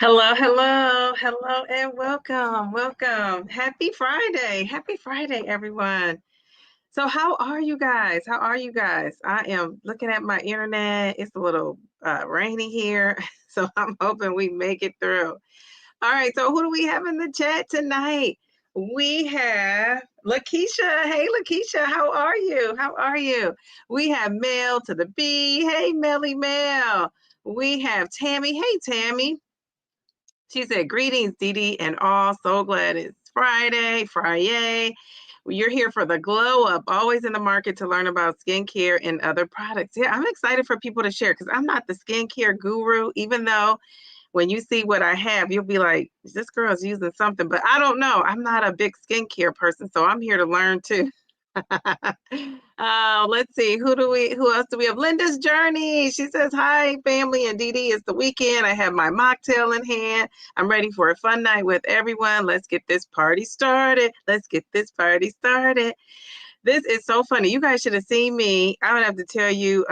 Hello, hello, hello, and welcome, welcome. Happy Friday. Happy Friday, everyone. So, how are you guys? How are you guys? I am looking at my internet. It's a little rainy here, so I'm hoping we make it through. All right, so who do we have in the chat tonight? We have Lakeisha. Hey, Lakeisha, how are you? How are you? We have Mel to the B. Hey, Melly Mel. We have Tammy. Hey, Tammy. She said, greetings, Dee Dee, and all. So glad it's Friday, Friday. You're here for the glow up, always in the market to learn about skincare and other products. Yeah, I'm excited for people to share because I'm not the skincare guru, even though when you see what I have, you'll be like, this girl's using something, but I don't know. I'm not a big skincare person, so I'm here to learn too. Let's see. Who else do we have? Linda's Journey. She says, hi, family and Dee Dee. It's the weekend. I have my mocktail in hand. I'm ready for a fun night with everyone. Let's get this party started. Let's get this party started. This is so funny. You guys should have seen me. I would have to tell you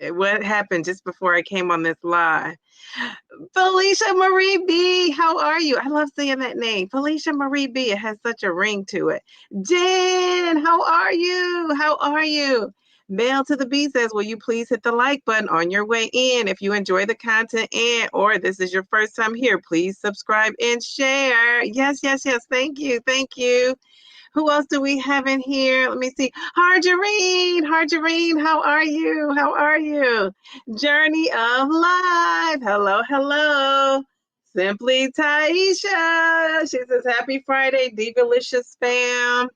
what happened just before I came on this live. Felicia Marie B, how are you? I love saying that name. Felicia Marie B. It has such a ring to it. Jen, how are you? How are you? Mail to the B says, will you please hit the like button on your way in if you enjoy the content and or this is your first time here, please subscribe and share. Yes, yes, yes. Thank you. Thank you. Who else do we have in here? Let me see. Harjareen, Harjareen, how are you? How are you? Journey of Life. Hello, hello. Simply Taisha. She says, happy Friday, Divalicious fam.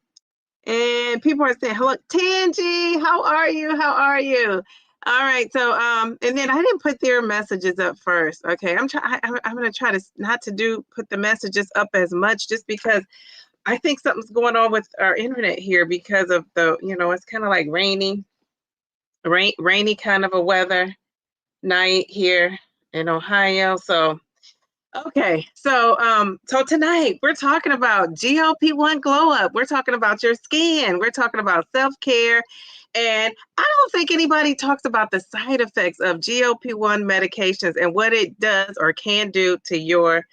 And people are saying, hello, Tangi, how are you? How are you? All right, so and then I didn't put their messages up first. Okay, I'm gonna try to not to put the messages up as much just because I think something's going on with our internet here because of it's kind of like rainy kind of a weather night here in Ohio. So, okay. So tonight we're talking about GLP-1 glow up. We're talking about your skin. We're talking about self-care. And I don't think anybody talks about the side effects of GLP-1 medications and what it does or can do to your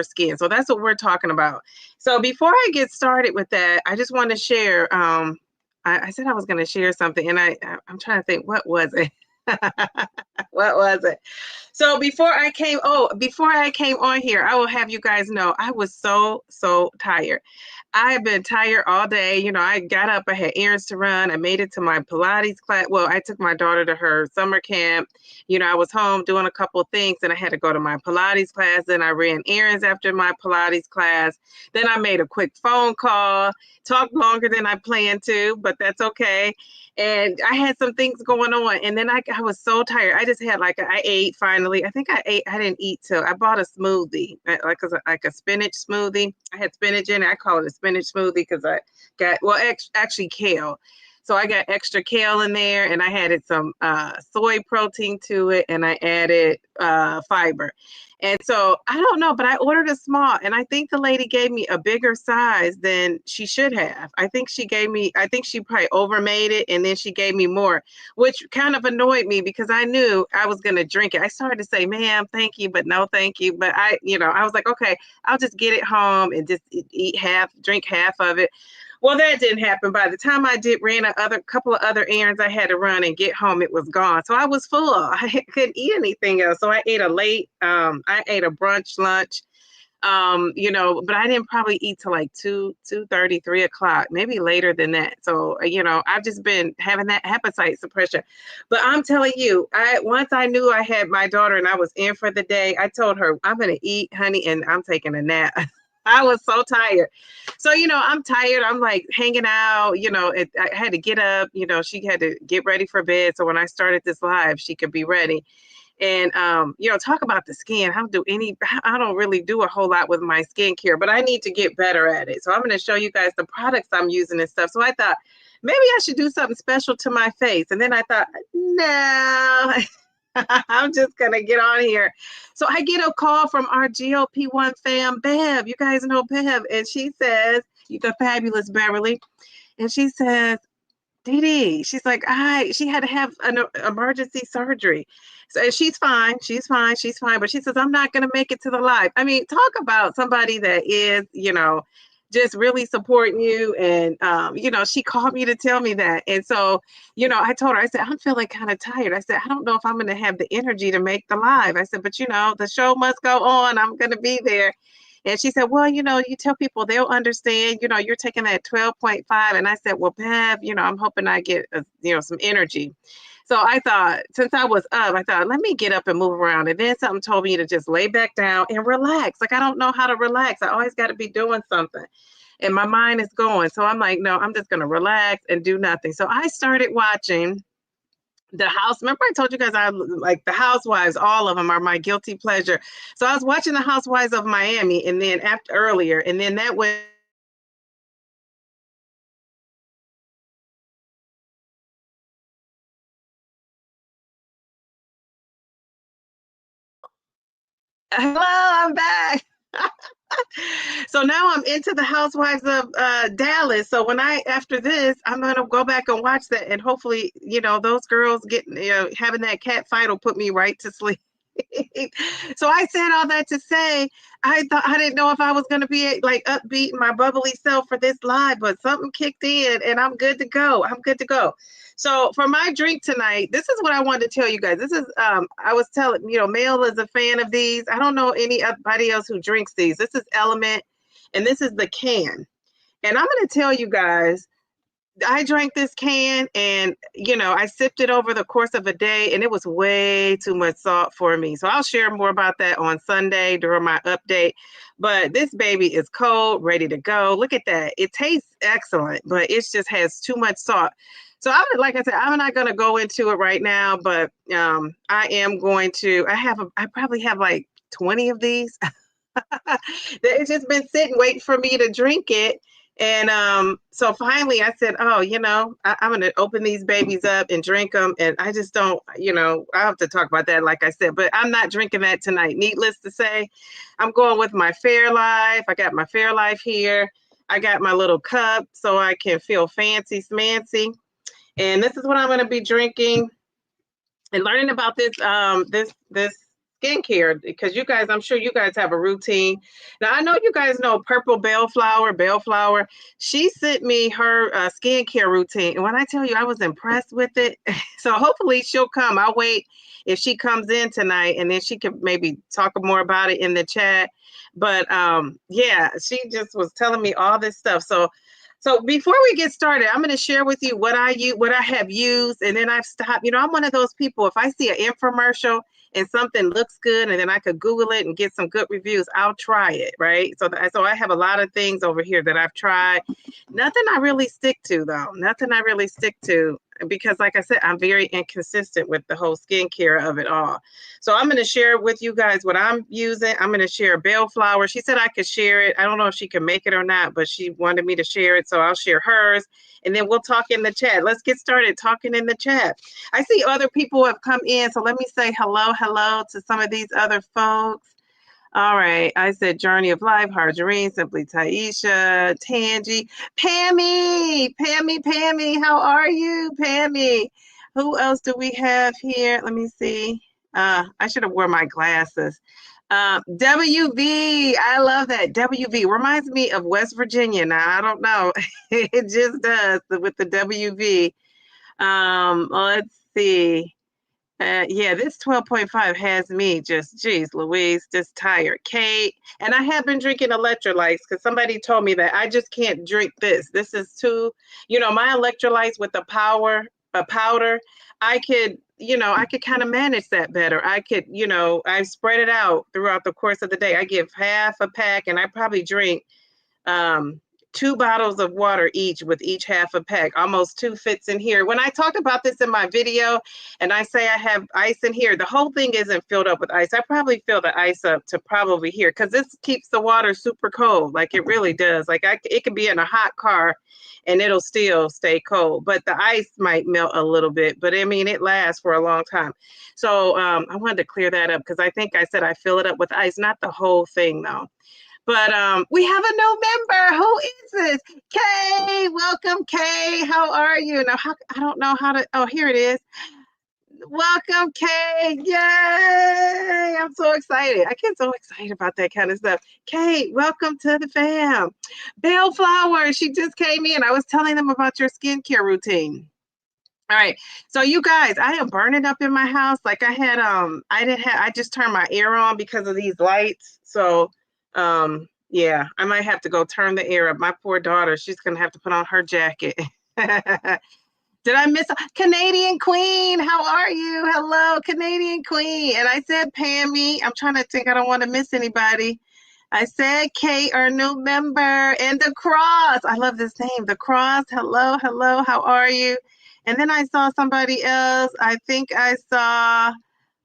skin. So that's what we're talking about. So before I get started with that, I just want to share. I said I was going to share something, and I'm trying to think what was it. What was it? So before I came on here, I will have you guys know I was so tired. I have been tired all day. I got up, I had errands to run. I made it to my Pilates class. Well, I took my daughter to her summer camp. I was home doing a couple of things and I had to go to my Pilates class. Then I ran errands after my Pilates class. Then I made a quick phone call, talked longer than I planned to, but that's okay. And I had some things going on. And then I was so tired. I just had I ate finally. I think I didn't eat till I bought a smoothie, like a spinach smoothie. I had spinach in it. I call it a spinach smoothie because I got, actually kale. So I got extra kale in there and I added some soy protein to it and I added fiber. And so I don't know, but I ordered a small and I think the lady gave me a bigger size than she should have. I think she probably overmade it and then she gave me more, which kind of annoyed me because I knew I was going to drink it. I started to say, ma'am, thank you, but no, thank you. But I was like, okay, I'll just get it home and just drink half of it. Well, that didn't happen. By the time I ran couple of other errands I had to run and get home, it was gone. So I was full. I couldn't eat anything else. So I ate I ate a brunch lunch, but I didn't probably eat till like 2:30, 3 o'clock, maybe later than that. So, I've just been having that appetite suppression. But I'm telling you, once I knew I had my daughter and I was in for the day, I told her, I'm going to eat, honey, and I'm taking a nap. I was so tired. So, I'm tired. I'm like hanging out, I had to get up, she had to get ready for bed. So when I started this live, she could be ready. And, talk about the skin. I don't really do a whole lot with my skincare, but I need to get better at it. So I'm going to show you guys the products I'm using and stuff. So I thought maybe I should do something special to my face. And then I thought, no, I'm just going to get on here. So I get a call from our GLP-1 fam, Bev. You guys know Bev. And she says, the fabulous Beverly. And she says, Dee she's like, she had to have an emergency surgery. So she's fine. She's fine. She's fine. But she says, I'm not going to make it to the live. I mean, talk about somebody that is, just really supporting you. And, she called me to tell me that. And so, I told her, I said, I'm feeling kind of tired. I said, I don't know if I'm going to have the energy to make the live. I said, but, the show must go on. I'm going to be there. And she said, well, you tell people they'll understand, you're taking that 12.5. And I said, well, Bev, I'm hoping I get, some energy. So I thought, since I was up, I thought, let me get up and move around. And then something told me to just lay back down and relax. Like, I don't know how to relax. I always got to be doing something. And my mind is going. So I'm like, no, I'm just going to relax and do nothing. So I started watching the house. Remember I told you guys I like the housewives, all of them are my guilty pleasure. So I was watching the Housewives of Miami and then earlier, and then that went hello, I'm back. So now I'm into the Housewives of Dallas. So when after this, I'm gonna go back and watch that, and hopefully, those girls getting, having that cat fight will put me right to sleep. So I said all that to say, I didn't know if I was gonna be like upbeat, my bubbly self for this live, but something kicked in, and I'm good to go. I'm good to go. So for my drink tonight, this is what I wanted to tell you guys. This is I was telling, Mel is a fan of these. I don't know anybody else who drinks these. This is Element, and this is the can. And I'm going to tell you guys, I drank this can and, I sipped it over the course of a day, and it was way too much salt for me. So I'll share more about that on Sunday during my update. But this baby is cold, ready to go. Look at that. It tastes excellent, but it just has too much salt. So like I said, I'm not going to go into it right now, but I am going to. I probably have like 20 of these. It's just been sitting, waiting for me to drink it. And so finally I said, oh, I'm going to open these babies up and drink them. And I just don't, I have to talk about that, like I said, but I'm not drinking that tonight. Needless to say, I'm going with my Fairlife. I got my Fairlife here. I got my little cup so I can feel fancy smancy. And this is what I'm going to be drinking and learning about this skincare, because you guys, I'm sure you guys have a routine. Now, I know you guys know Purple Bellflower. She sent me her skincare routine. And when I tell you, I was impressed with it. So hopefully she'll come. I'll wait if she comes in tonight, and then she can maybe talk more about it in the chat. But yeah, she just was telling me all this stuff. So before we get started, I'm going to share with you what I have used, and then I've stopped. I'm one of those people, if I see an infomercial and something looks good, and then I could Google it and get some good reviews, I'll try it, right? So I have a lot of things over here that I've tried. Nothing I really stick to, though. Nothing I really stick to, because like I said, I'm very inconsistent with the whole skincare of it all. So I'm going to share with you guys what I'm using. I'm going to share Bellflower. She said I could share it. I don't know if she can make it or not, but she wanted me to share it. So I'll share hers, and then we'll talk in the chat. Let's get started talking in the chat. I see other people have come in. So let me say hello to some of these other folks. All right. I said Journey of Life, Harjareen, Simply Taisha, Tangi, Pammy. How are you, Pammy? Who else do we have here? Let me see. I should have worn my glasses. WV. I love that. WV reminds me of West Virginia. Now, I don't know. It just does with the WV. Let's see. Yeah, this 12.5 has me just, geez, Louise, just tired. Kate, and I have been drinking electrolytes because somebody told me that I just can't drink this. This is too, my electrolytes with the powder, I could kind of manage that better. I could, I spread it out throughout the course of the day. I give half a pack, and I probably drink 2 bottles of water each, with each half a pack. Almost 2 fits in here. When I talk about this in my video and I say I have ice in here, the whole thing isn't filled up with ice. I probably fill the ice up to probably here, because this keeps the water super cold. Like, it really does. Like, it could be in a hot car and it'll still stay cold, but the ice might melt a little bit. But I mean, it lasts for a long time. So I wanted to clear that up, because I think I said I fill it up with ice, not the whole thing though. But we have a new member. Who is this? Kay, welcome, Kay. How are you? Now, I don't know how to. Oh, here it is. Welcome, Kay. Yay! I'm so excited. I get so excited about that kind of stuff. Kay, welcome to the fam. Bellflower, she just came in. I was telling them about your skincare routine. All right. So you guys, I am burning up in my house. Like I just turned my air on because of these lights. So yeah, I might have to go turn the air up. My poor daughter, she's gonna have to put on her jacket. Did I miss Canadian Queen? How are you? Hello, Canadian Queen. And I said Pammy. I'm trying to think. I don't want to miss anybody. I said Kate, our new member, and the Cross. I love this name, the Cross. Hello, hello. How are you? And then I saw somebody else. I think I saw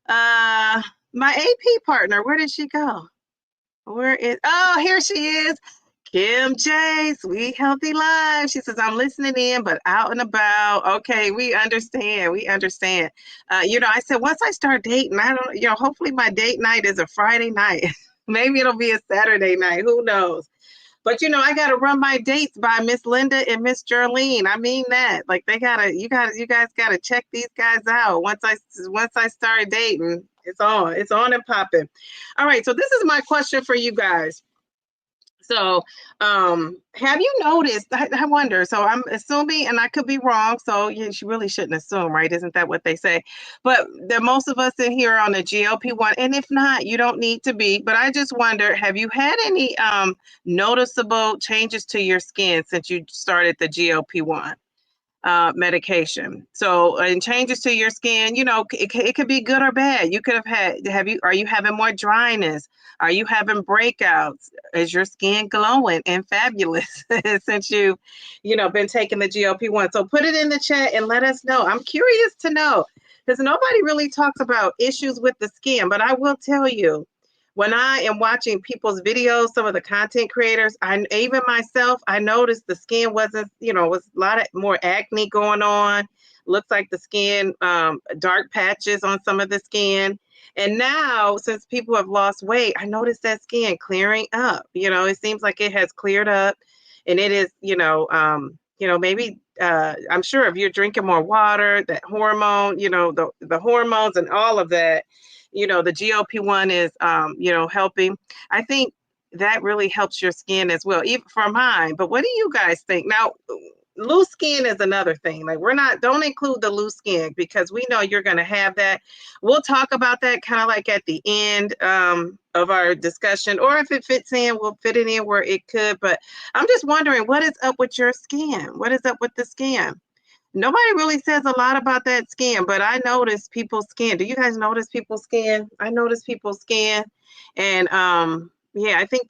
my AP partner. Where did she go? Oh, here she is. Kim J, Sweet Healthy Life. She says, I'm listening in, but out and about. Okay, we understand. We understand. I said, once I start dating, I don't, hopefully my date night is a Friday night. Maybe it'll be a Saturday night. Who knows? But I gotta run my dates by Miss Linda and Miss Jerlene. I mean that. Like you guys gotta check these guys out. Once I start dating, it's on and popping. All right, so this is my question for you guys. So, have you noticed? I wonder. So, I'm assuming, and I could be wrong. So, you really shouldn't assume, right? Isn't that what they say? But most of us in here are on the GLP-1, and if not, you don't need to be. But I just wonder, have you had any noticeable changes to your skin since you started the GLP-1? Medication. So, and changes to your skin, it could be good or bad. You could have are you having more dryness? Are you having breakouts? Is your skin glowing and fabulous since you've, been taking the GLP-1? So put it in the chat and let us know. I'm curious to know because nobody really talks about issues with the skin, but I will tell you, when I am watching people's videos, some of the content creators, even myself, I noticed the skin wasn't, was a lot of more acne going on. Looks like the skin, dark patches on some of the skin. And now, since people have lost weight, I noticed that skin clearing up. It seems like it has cleared up, and it is, maybe I'm sure if you're drinking more water, that hormone, the hormones and all of that. The GLP-1 is, helping. I think that really helps your skin as well, even for mine. But what do you guys think? Now, loose skin is another thing. Like don't include the loose skin because we know you're going to have that. We'll talk about that kind of like at the end of our discussion, or if it fits in, we'll fit it in where it could. But I'm just wondering, what is up with your skin? What is up with the skin? Nobody really says a lot about that skin, but I notice people's skin. Do you guys notice people's skin? I notice people's skin. And yeah, I think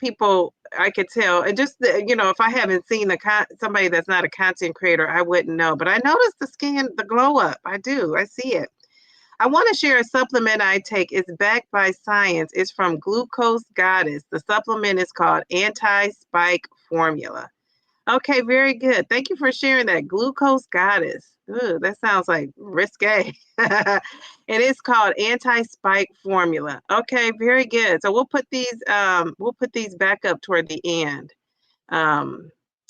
I could tell. And just, if I haven't seen somebody that's not a content creator, I wouldn't know. But I notice the skin, the glow up. I do. I see it. I want to share a supplement I take. It's backed by science. It's from Glucose Goddess. The supplement is called Anti-Spike Formula. Okay, very good. Thank you for sharing that. Glucose Goddess. Ooh, that sounds like risque. It is called Anti-Spike Formula. Okay, very good. So we'll put these back up toward the end. Let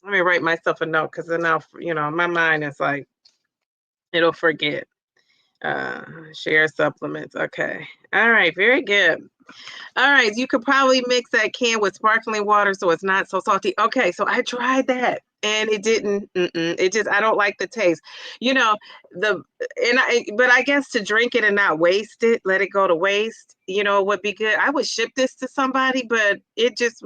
me write myself a note because then my mind is like, it'll forget. Share supplements. Okay. All right, very good. All right, you could probably mix that can with sparkling water so it's not so salty. Okay, so I tried that and it didn't. I don't like the taste. But I guess to drink it and not waste it, let it go to waste. Would be good. I would ship this to somebody, but it's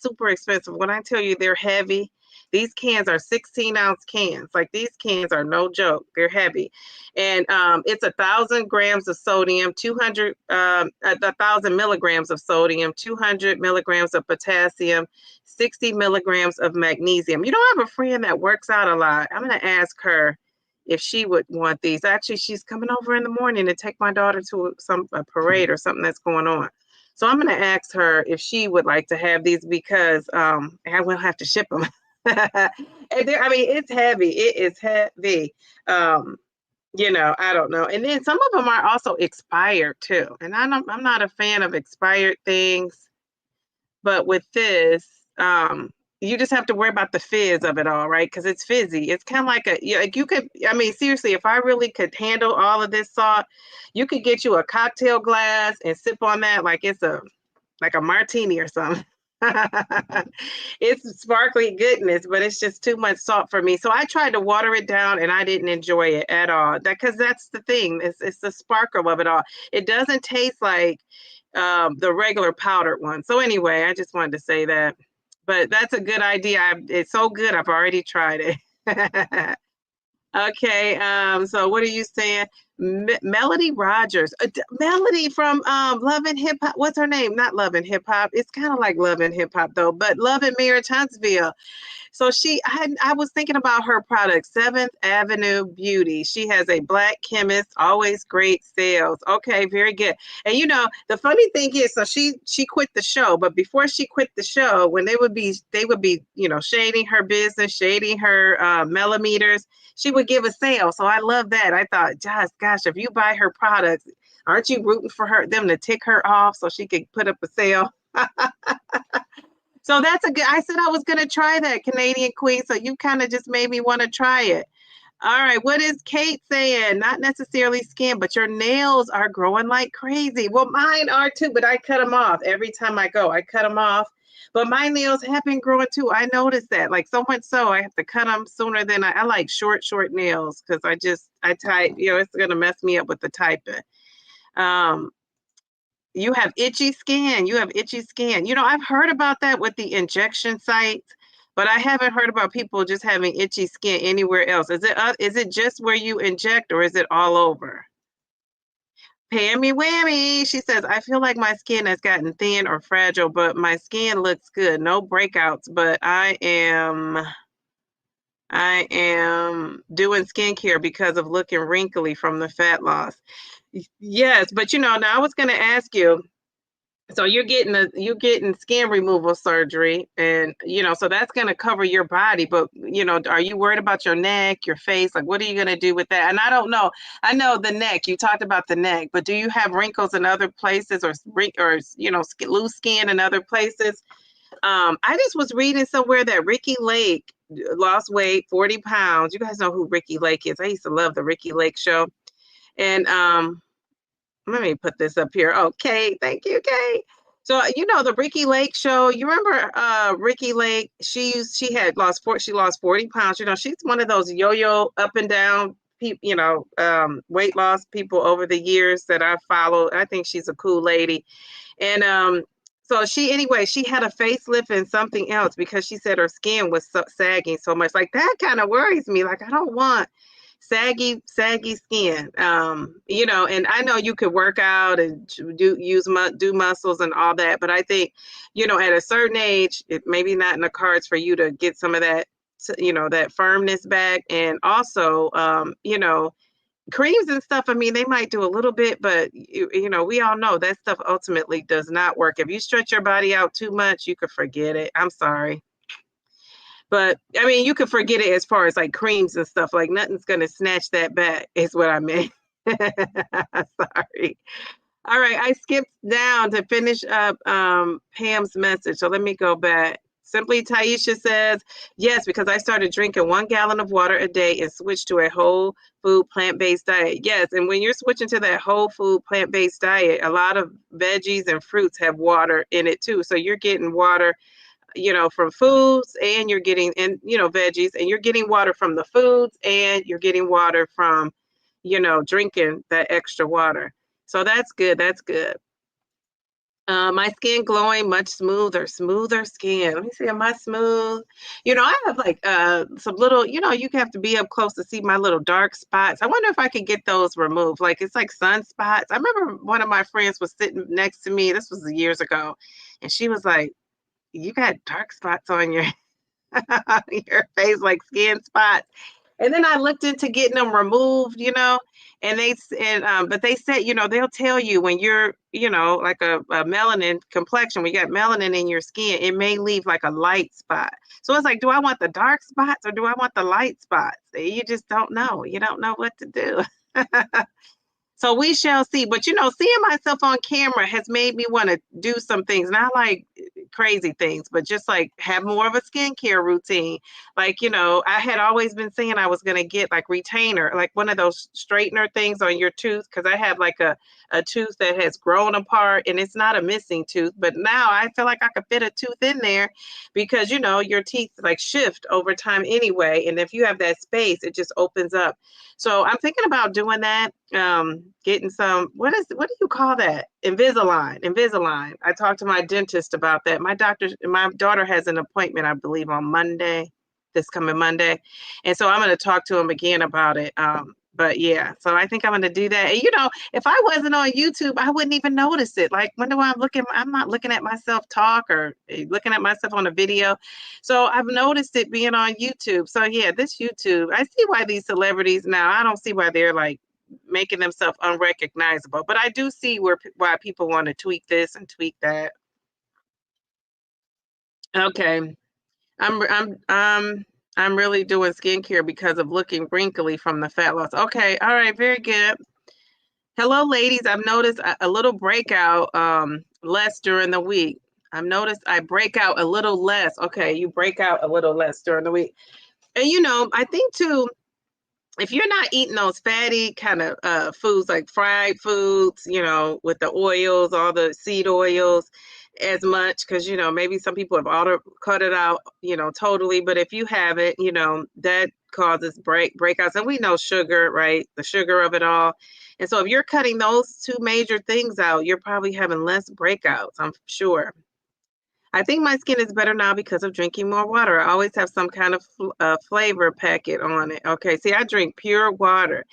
super expensive. When I tell you they're heavy. These cans are 16-ounce cans. Like these cans are no joke. They're heavy. And it's 1,000 grams of sodium, 1,000 milligrams of sodium, 200 milligrams of potassium, 60 milligrams of magnesium. I have a friend that works out a lot. I'm going to ask her if she would want these. Actually, she's coming over in the morning to take my daughter to a parade or something that's going on. So I'm going to ask her if she would like to have these because I will have to ship them. It's heavy. It is heavy. I don't know. And then some of them are also expired too. And I'm not a fan of expired things. But with this, you just have to worry about the fizz of it all, right? Because it's fizzy. It's kind of like like you could, I mean, seriously, if I really could handle all of this salt, you could get you a cocktail glass and sip on that like it's like a martini or something. It's sparkly goodness, but it's just too much salt for me. So I tried to water it down and I didn't enjoy it at all. Because that's the thing. It's the sparkle of it all. It doesn't taste like the regular powdered one. So anyway, I just wanted to say that. But that's a good idea. It's so good. I've already tried it. Okay, so what are you saying? Melody Rogers. Melody from Love and Hip Hop. What's her name? Not Love and Hip Hop. It's kind of like Love and Hip Hop though, but Love and Marriage Huntsville. So I was thinking about her product, Seventh Avenue Beauty. She has a black chemist, always great sales. Okay, very good. And you know, the funny thing is, so she quit the show, but before she quit the show, when they would be, you know, shading her business, shading her millimeters, she would give a sale. So I love that. I thought, gosh, if you buy her products, aren't you rooting for them to tick her off so she could put up a sale? So that's a good, I said I was going to try that, Canadian Queen. So you kind of just made me want to try it. All right. What is Kate saying? Not necessarily skin, but your nails are growing like crazy. Well, mine are too, but I cut them off every time I go. I cut them off. But my nails have been growing too. I noticed that. Like so much so I have to cut them sooner than I like short nails because I type, you know, it's going to mess me up with the typing. You have itchy skin. You have itchy skin. You know, I've heard about that with the injection sites, but I haven't heard about people just having itchy skin anywhere else. Is it just where you inject or is it all over? Pammy Whammy. She says, I feel like my skin has gotten thin or fragile, but my skin looks good. No breakouts, but I am doing skincare because of looking wrinkly from the fat loss. Yes, but you know, now I was going to ask you, so you're getting skin removal surgery, and you know, so that's going to cover your body, but you know, are you worried about your neck, your face? Like, what are you going to do with that? And I don't know. I know the neck. You talked about the neck, but do you have wrinkles in other places, or you know, loose skin in other places? I just was reading somewhere that Ricky Lake lost weight, 40 pounds. You guys know who Ricky Lake is. I used to love the Ricky Lake show, and let me put this up here. Okay, thank you, Kay. So you know the Ricky Lake show. You remember Ricky Lake? She lost 40 pounds. You know, she's one of those yo-yo up and down people, you know, weight loss people over the years that I followed. I think she's a cool lady. And so she had a facelift and something else because she said her skin was sagging so much. Like that kind of worries me. Like I don't want saggy skin. You know, and I know you could work out and do muscles and all that, but I think, you know, at a certain age, it maybe not in the cards for you to get some of that, you know, that firmness back. And also, you know, creams and stuff, I mean, they might do a little bit, but you know, we all know that stuff ultimately does not work. If you stretch your body out too much, you could forget it. I'm sorry. But I mean, you can forget it as far as like creams and stuff. Like nothing's gonna snatch that back, is what I meant. Sorry. All right, I skipped down to finish up Pam's message. So let me go back. Simply Taisha says, yes, because I started drinking 1 gallon of water a day and switched to a whole food plant-based diet. Yes, and when you're switching to that whole food plant-based diet, a lot of veggies and fruits have water in it too. So you're getting water, you know, from foods, and you're getting, and you know, veggies, and you're getting water from the foods, and you're getting water from, you know, drinking that extra water. So that's good. That's good. My skin glowing, much smoother skin. Let me see, am I smooth? You know, I have like some little, you know, you have to be up close to see my little dark spots. I wonder if I could get those removed. Like it's like sunspots. I remember one of my friends was sitting next to me. This was years ago, and she was like, you got dark spots on your your face, like skin spots. And then I looked into getting them removed, you know, and but they said, you know, they'll tell you when you're, you know, like a melanin complexion, we got melanin in your skin, it may leave like a light spot. So it's like, do I want the dark spots or do I want the light spots? You just don't know. You don't know what to do. So we shall see. But, you know, seeing myself on camera has made me want to do some things. And I like crazy things, but just like have more of a skincare routine. Like, you know, I had always been saying I was going to get like retainer, like one of those straightener things on your tooth, because I have like a tooth that has grown apart and it's not a missing tooth. But now I feel like I could fit a tooth in there because, you know, your teeth like shift over time anyway. And if you have that space, it just opens up. So I'm thinking about doing that, getting some, what do you call that? Invisalign. I talked to my dentist about that. My daughter has an appointment, I believe, on Monday, this coming Monday. And so I'm going to talk to him again about it. But yeah, so I think I'm going to do that. And, you know, if I wasn't on YouTube, I wouldn't even notice it. Like, when do I'm not looking at myself talk or looking at myself on a video. So I've noticed it being on YouTube. So yeah, this YouTube, I see why these celebrities now, I don't see why they're like making themselves unrecognizable, but I do see why people want to tweak this and tweak that. Okay. I'm really doing skincare because of looking wrinkly from the fat loss. Okay, all right, very good. Hello, ladies. I've noticed a little breakout less during the week. I've noticed I break out a little less. Okay, you break out a little less during the week. And you know, I think too, if you're not eating those fatty kind of foods like fried foods, you know, with the oils, all the seed oils as much, because, you know, maybe some people have cut it out, you know, totally. But if you haven't, you know, that causes breakouts. And we know sugar, right? The sugar of it all. And so if you're cutting those two major things out, you're probably having less breakouts, I'm sure. I think my skin is better now because of drinking more water. I always have some kind of flavor packet on it. Okay, see, I drink pure water.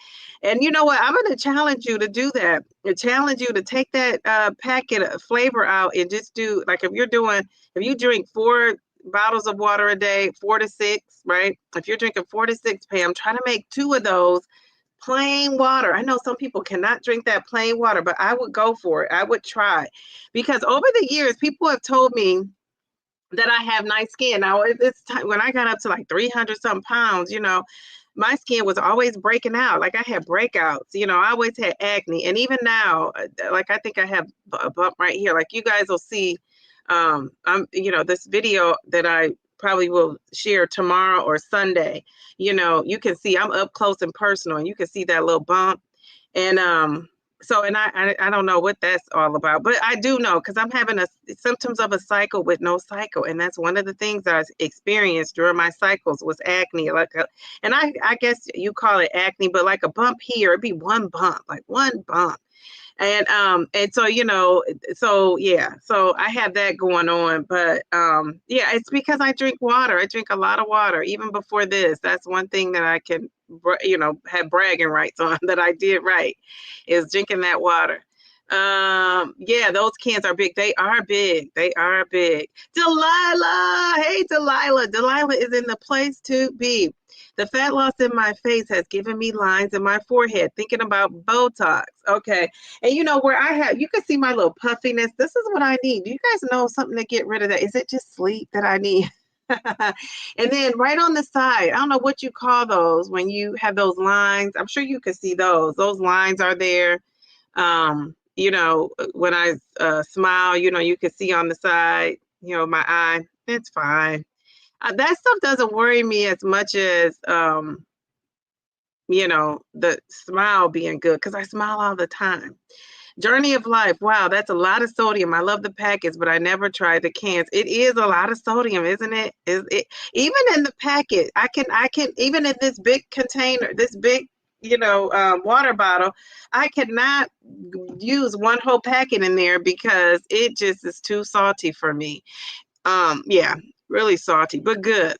And you know what? I'm going to challenge you to do that. I challenge you to take that packet of flavor out and just do, like, if you drink 4 bottles of water a day, 4 to 6, right? If you're drinking 4 to 6, Pam, try to make 2 of those plain water. I know some people cannot drink that plain water, but I would go for it. I would try, because over the years, people have told me that I have nice skin. Now, it's time when I got up to like 300 some pounds, you know, my skin was always breaking out. Like, I had breakouts, you know, I always had acne. And even now, like, I think I have a bump right here. Like, you guys will see, you know, this video that I probably will share tomorrow or Sunday, you know, you can see I'm up close and personal, and you can see that little bump. And so, and I don't know what that's all about, but I do know, because I'm having symptoms of a cycle with no cycle, and that's one of the things I experienced during my cycles was acne. And I guess you call it acne, but like a bump here, it'd be one bump, like one bump. And so, you know, so yeah, so I have that going on. But yeah, it's because I drink water. I drink a lot of water. Even before this, that's one thing that I can, you know, have bragging rights on that I did right, is drinking that water. Yeah, those cans are big. They are big. Delilah, hey Delilah is in the place to be. The fat loss in my face has given me lines in my forehead, thinking about Botox. Okay. And you know, you can see my little puffiness. This is what I need. Do you guys know something to get rid of that? Is it just sleep that I need? And then right on the side, I don't know what you call those when you have those lines. I'm sure you can see those. Those lines are there. You know, when I smile, you know, you can see on the side, you know, my eye. It's fine. That stuff doesn't worry me as much as, you know, the smile being good, because I smile all the time. Journey of Life. Wow, that's a lot of sodium. I love the packets, but I never tried the cans. It is a lot of sodium, isn't it? Is it even in the packet? I can even in this big container, this big, you know, water bottle, I cannot use one whole packet in there because it just is too salty for me. Yeah, really salty, but good.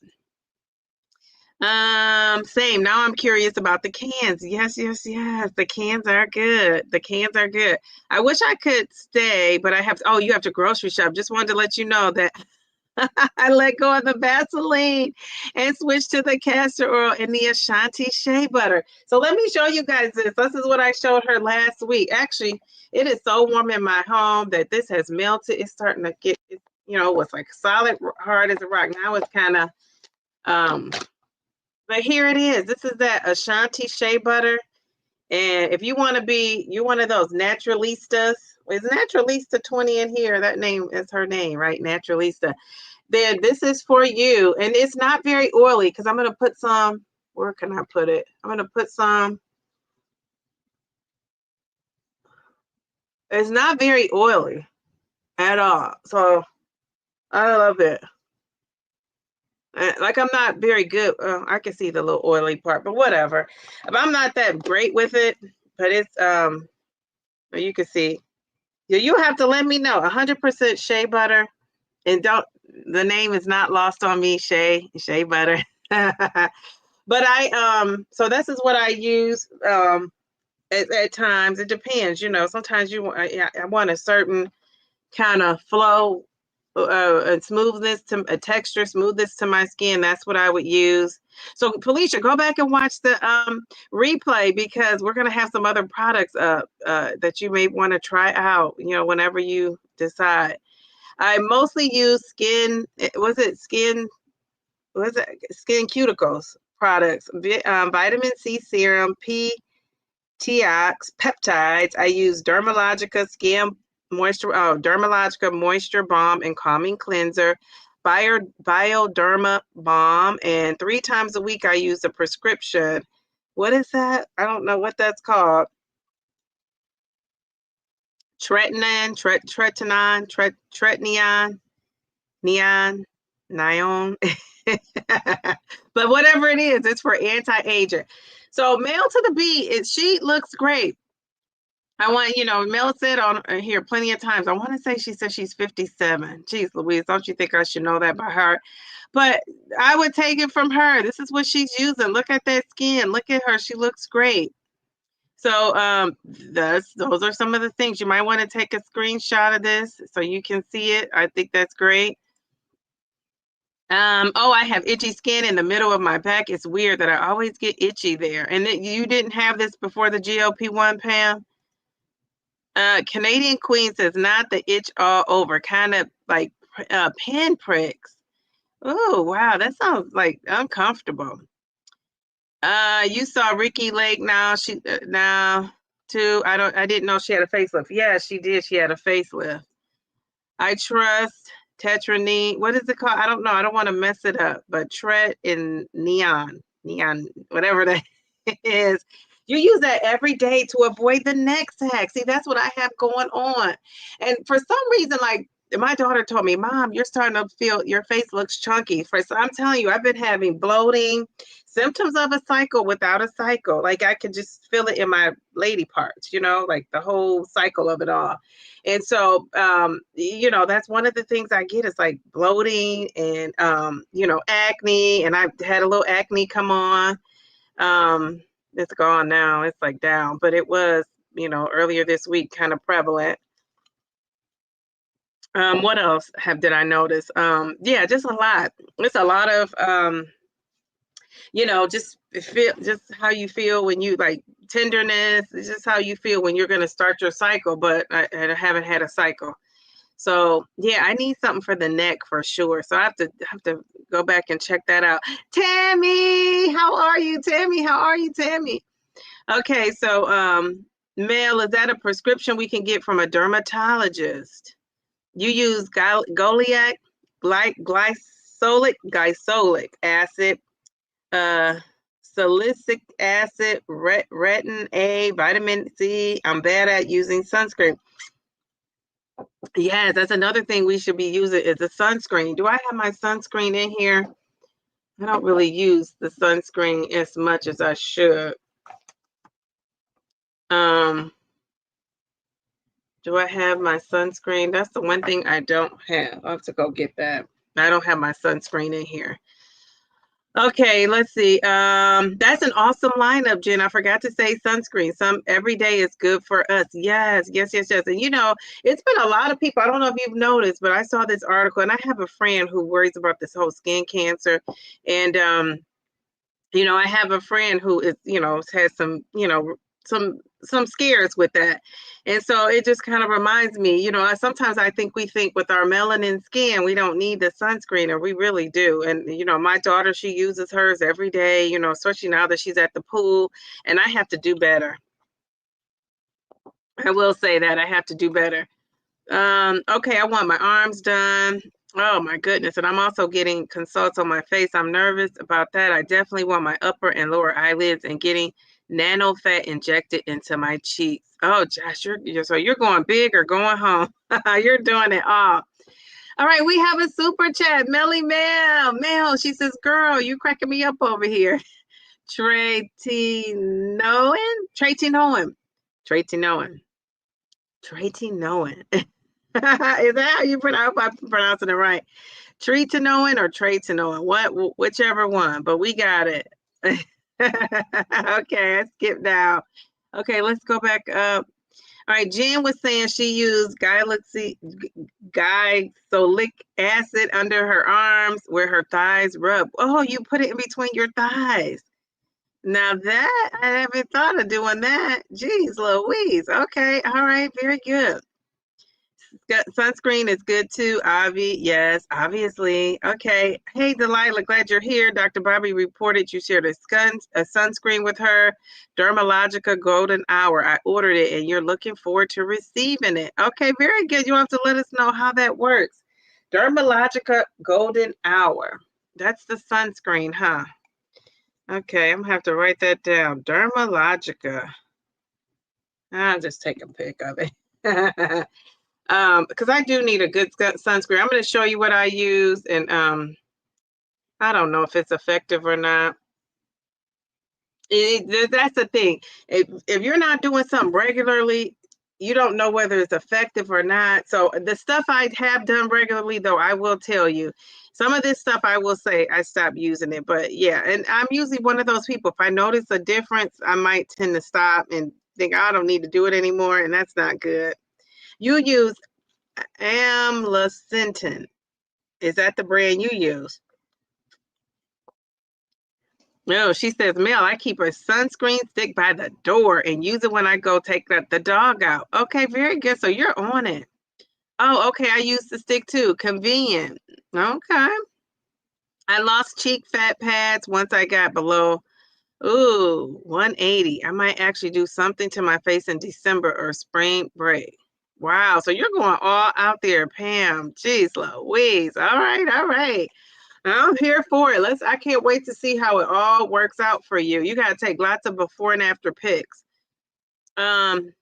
Same. Now I'm curious about the cans. Yes. The cans are good. I wish I could stay, but you have to grocery shop. Just wanted to let you know that I let go of the Vaseline and switched to the castor oil and the Ashanti shea butter. So let me show you guys this. This is what I showed her last week. Actually, it is so warm in my home that this has melted. It's starting to get, you know, it was like solid, hard as a rock. Now it's kind of, but here it is. This is that Ashanti shea butter. And if you want to be, you're one of those naturalistas Is Naturalista 20 in here? That name is her name, right? Naturalista. Then this is for you. And it's not very oily because I'm going to put some, where can I put it? I'm going to put some, it's not very oily at all. So I love it. Like I'm not very good. I can see the little oily part, but whatever. But I'm not that great with it. But it's you can see. You have to let me know. 100% shea butter, and don't. The name is not lost on me. Shea butter. But so this is what I use. At times it depends. Sometimes I want a certain kind of flow. And smoothness to a texture, smoothness to my skin. That's what I would use. So Felicia, go back and watch the replay because we're gonna have some other products that you may want to try out. Whenever you decide. I mostly use skin cuticles products, vitamin C serum, PTX peptides. I use Dermalogica Moisture Balm and Calming Cleanser, Bioderma Balm, and 3 times a week I use a prescription. What is that? I don't know what that's called. Tretinoin, Nion. But whatever it is, it's for anti-aging. So Mail to the Bee, she looks great. I want, Mel said on here plenty of times, I want to say she said she's 57. Jeez Louise, don't you think I should know that by heart? But I would take it from her. This is what she's using. Look at that skin. Look at her. She looks great. So those are some of the things. You might want to take a screenshot of this so you can see it. I think that's great. I have itchy skin in the middle of my back. It's weird that I always get itchy there. And you didn't have this before the GLP-1, Pam? Canadian Queen says, not the itch all over, kind of like pin pricks. Oh, wow. That sounds like uncomfortable. You saw Ricky Lake now. She now too. I didn't know she had a facelift. Yeah, she did. She had a facelift. I trust Tetranine. What is it called? I don't know. I don't want to mess it up, but Tret in neon, whatever that is. You use that every day to avoid the neck sag. See, that's what I have going on. And for some reason, like my daughter told me, Mom, you're starting to feel your face looks chunky. So I'm telling you, I've been having bloating, symptoms of a cycle without a cycle. Like I could just feel it in my lady parts, like the whole cycle of it all. And so, that's one of the things I get is like bloating and, acne. And I've had a little acne come on. It's gone now. It's like down, but it was, earlier this week kind of prevalent. What else did I notice? Yeah, just a lot. It's a lot of, just how you feel when you like tenderness. It's just how you feel when you're going to start your cycle, but I haven't had a cycle. So yeah, I need something for the neck for sure. So I have to go back and check that out. Tammy, how are you? Tammy? Okay, so Mel, is that a prescription we can get from a dermatologist? You use Goliac, glycolic acid, salicylic acid, retin A, vitamin C. I'm bad at using sunscreen. Yes, that's another thing we should be using is a sunscreen. Do I have my sunscreen in here? I don't really use the sunscreen as much as I should. Do I have my sunscreen? That's the one thing I don't have. I'll have to go get that. I don't have my sunscreen in here. Okay, let's see. That's an awesome lineup, Jen. I forgot to say sunscreen. Every day is good for us. Yes. And it's been a lot of people. I don't know if you've noticed, but I saw this article and I have a friend who worries about this whole skin cancer. And I have a friend who is, has some scares with that. And so it just kind of reminds me, sometimes we think with our melanin skin, we don't need the sunscreen, or we really do. And, my daughter, she uses hers every day, especially now that she's at the pool, and I have to do better. I will say that I have to do better. Okay, I want my arms done. Oh my goodness. And I'm also getting consults on my face. I'm nervous about that. I definitely want my upper and lower eyelids and getting nano fat injected into my cheeks. Oh, Josh, so you're going big or going home. You're doing it all. All right, we have a super chat. Melly Mel, she says, girl, you cracking me up over here. Trey T. Noen. Is that how you pronounce? I hope I'm pronouncing it right. Tree to knowing or trade to knowing, whichever one. But we got it. Okay, I skipped down. Okay, let's go back up. All right, Jen was saying she used glycolic acid under her arms where her thighs rub. Oh, you put it in between your thighs. Now that I haven't thought of doing that. Jeez Louise. Okay, all right, very good. Sunscreen is good too, Avi. Yes, obviously. Okay. Hey, Delilah, glad you're here. Dr. Bobby reported you shared a sunscreen with her, Dermalogica Golden Hour. I ordered it and you're looking forward to receiving it. Okay, very good. You'll have to let us know how that works. Dermalogica Golden Hour. That's the sunscreen, huh? Okay, I'm going to have to write that down. Dermalogica. I'll just take a pic of it. Because I do need a good sunscreen. I'm going to show you what I use, and I don't know if it's effective or not. That's the thing. If you're not doing something regularly, you don't know whether it's effective or not. So the stuff I have done regularly, though, I will tell you. Some of this stuff I will say I stopped using it. But yeah, and I'm usually one of those people. If I notice a difference, I might tend to stop and think, I don't need to do it anymore. And that's not good. You use Amlacentin. Is that the brand you use? No, she says, Mel, I keep a sunscreen stick by the door and use it when I go take the dog out. Okay, very good. So you're on it. Oh, okay. I use the stick too. Convenient. Okay. I lost cheek fat pads once I got below 180. I might actually do something to my face in December or spring break. Wow. So you're going all out there, Pam. Jeez Louise. All right. I'm here for it. I can't wait to see how it all works out for you. You got to take lots of before and after pics. Amlactin,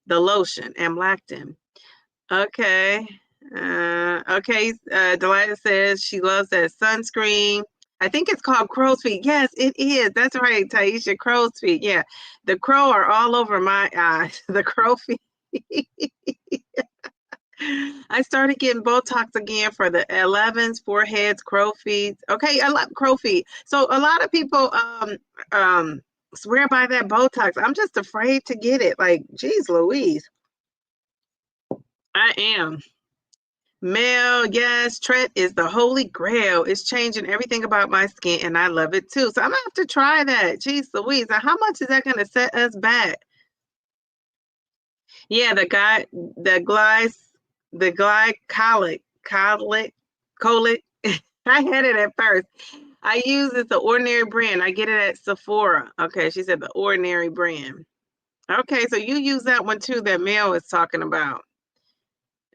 the lotion, Amlactin. Okay. Okay. Delilah says she loves that sunscreen. I think it's called crow's feet. Yes, it is. That's right, Taisha. Crow's feet. Yeah. The crow are all over my eyes. The crow feet. I started getting Botox again for the 11s, foreheads, crow feet. Okay, I love crow feet. So a lot of people swear by that Botox. I'm just afraid to get it. Like, geez, Louise. I am. Mel, yes, Tret is the holy grail. It's changing everything about my skin, and I love it too. So I'm gonna have to try that. Jeez, Louise, how much is that gonna set us back? Yeah, the glycolic. I had it at first. I use it's the Ordinary brand. I get it at Sephora. Okay, she said the Ordinary brand. Okay, so you use that one too that Mel is talking about.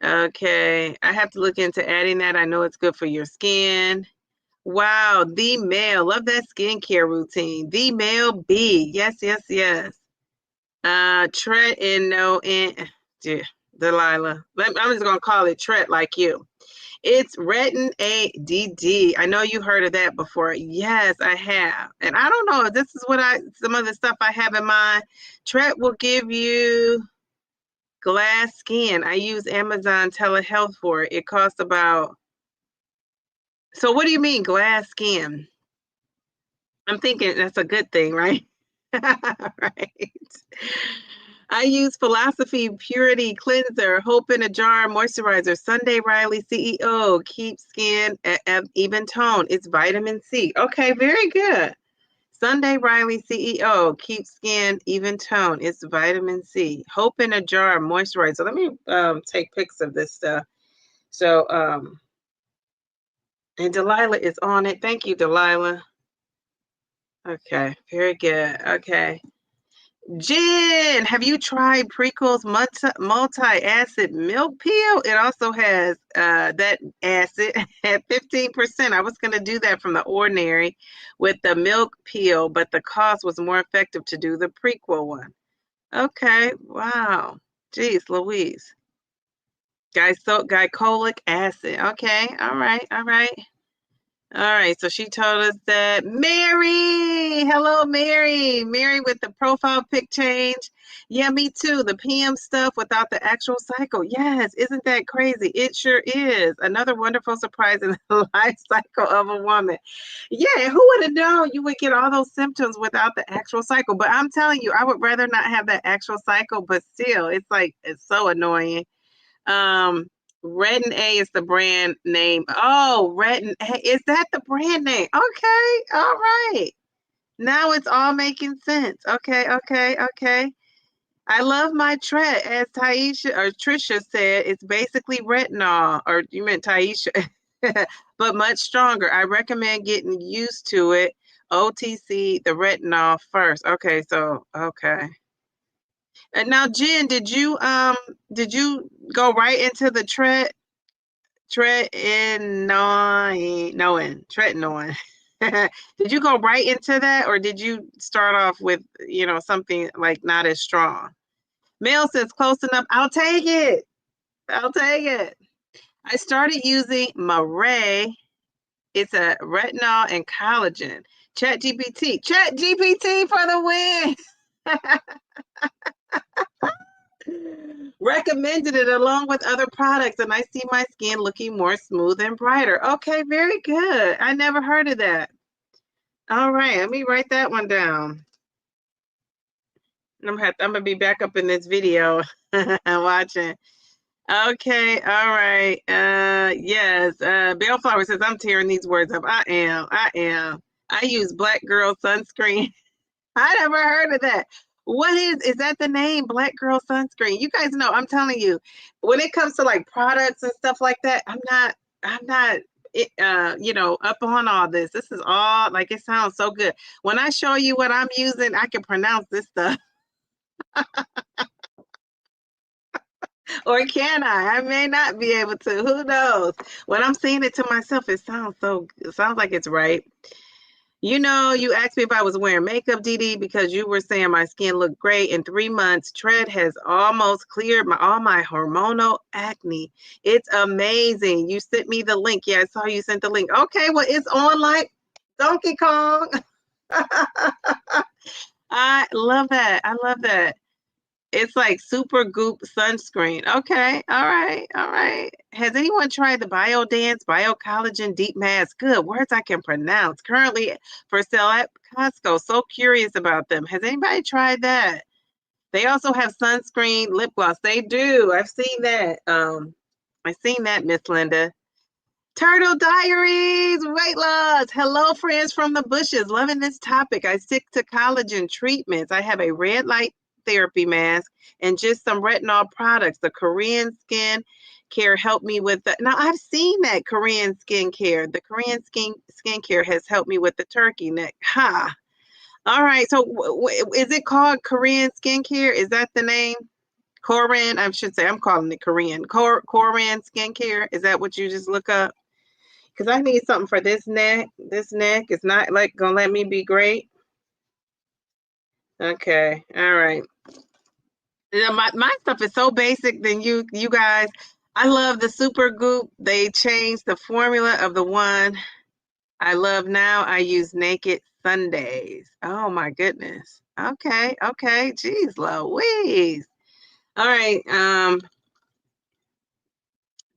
Okay, I have to look into adding that. I know it's good for your skin. Wow, the Mel. Love that skincare routine. The Mel B. Yes. Tret and no and Delilah. I'm just gonna call it Tret like you. It's Retin ADD. I know you heard of that before. Yes, I have. And I don't know. This is some of the stuff I have in mind. Tret will give you glass skin. I use Amazon telehealth for it. It costs about. So what do you mean glass skin? I'm thinking that's a good thing, right? Right. I use Philosophy Purity Cleanser, Hope in a Jar Moisturizer, Sunday Riley CEO, Keep Skin at Even Tone. It's vitamin C. Okay, very good. Sunday Riley CEO, Keep Skin Even Tone. It's vitamin C. Hope in a Jar Moisturizer. Let me take pics of this stuff. So, and Delilah is on it. Thank you, Delilah. Okay, very good. Okay. Jen, have you tried Prequel's multi-acid milk peel? It also has that acid at 15%. I was going to do that from the ordinary with the milk peel, but the cost was more effective to do the Prequel one. Okay, wow. Jeez, Louise. Glycolic acid. Okay, all right, all right. All right, so she told us that Mary, hello Mary, Mary with the profile pic change. Yeah, me too. The PM stuff without the actual cycle. Yes, isn't that crazy? It sure is. Another wonderful surprise in the life cycle of a woman. Yeah, who would have known you would get all those symptoms without the actual cycle? But I'm telling you, I would rather not have that actual cycle, but still, it's like, it's so annoying. Um, Red and A is the brand name. Oh, Red and A, is that the brand name? Okay, all right. Now it's all making sense. Okay, okay, okay. I love my Tret, as Taisha or Trisha said. It's basically retinol, or you meant Taisha, but much stronger. I recommend getting used to it. OTC, the retinol first. Okay, so okay. And now, Jen, did you go right into the tretinoin? Did you go right into that, or did you start off with something like not as strong? Mel says close enough. I'll take it. I'll take it. I started using Maray. It's a retinol and collagen. Chat GPT for the win. Recommended it along with other products, and I see my skin looking more smooth and brighter. Okay, very good. I never heard of that. All right, let me write that one down. I'm gonna be back up in this video and watching. Okay, all right. Yes. Bellflower says I'm tearing these words up. I am. I use Black Girl sunscreen. I never heard of that. What is that the name? Black Girl sunscreen. You guys know, I'm telling you, when it comes to like products and stuff like that, I'm not up on all this. This is all like, it sounds so good. When I show you what I'm using, I can pronounce this stuff. Or can I? I may not be able to. Who knows? When I'm saying it to myself, it sounds like it's right. You asked me if I was wearing makeup, Dee, because you were saying my skin looked great. In 3 months, Tread has almost cleared all my hormonal acne. It's amazing. You sent me the link. Yeah, I saw you sent the link. Okay, well, it's on like Donkey Kong. I love that. I love that. It's like super goop sunscreen. Okay. All right. All right. Has anyone tried the BioDance BioCollagen Deep Mask? Good. Words I can pronounce. Currently for sale at Costco. So curious about them. Has anybody tried that? They also have sunscreen lip gloss. They do. I've seen that. I've seen that, Miss Linda. Turtle Diaries, weight loss. Hello, friends from the bushes. Loving this topic. I stick to collagen treatments. I have a red light therapy mask and just some retinol products. The Korean skin care helped me with that. Now, I've seen that Korean skincare. The Korean skincare has helped me with the turkey neck. Ha. All right. So is it called Korean skincare? Is that the name? Korean, I should say. I'm calling it Korean. Korean skincare. Is that what you just look up? Because I need something for this neck. This neck is not like gonna let me be great. Okay, all right. My stuff is so basic than you guys. I love the Super Goop. They changed the formula of the one I love now. I use Naked Sundays. Oh my goodness. Okay, okay. Jeez Louise. All right.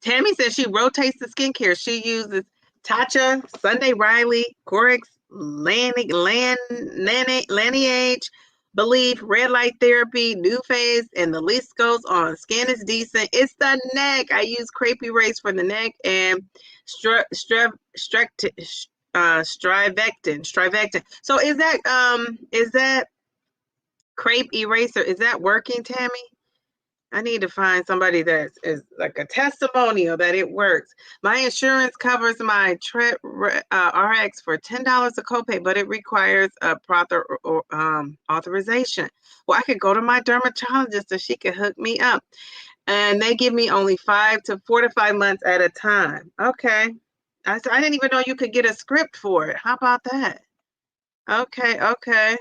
Tammy says she rotates the skincare. She uses Tatcha, Sunday Riley, Corix, Lineage, Belief, Red Light Therapy, New Phase, and the list goes on. Skin is decent. It's the neck. I use Crepe Erase for the neck and Strivectin. So is that Crepe Eraser? Is that working, Tammy? I need to find somebody that is like a testimonial that it works. My insurance covers my RX for $10 a copay, but it requires a proper authorization. Well, I could go to my dermatologist and she could hook me up. And they give me only 4 to 5 months at a time. Okay. I didn't even know you could get a script for it. How about that? Okay, okay.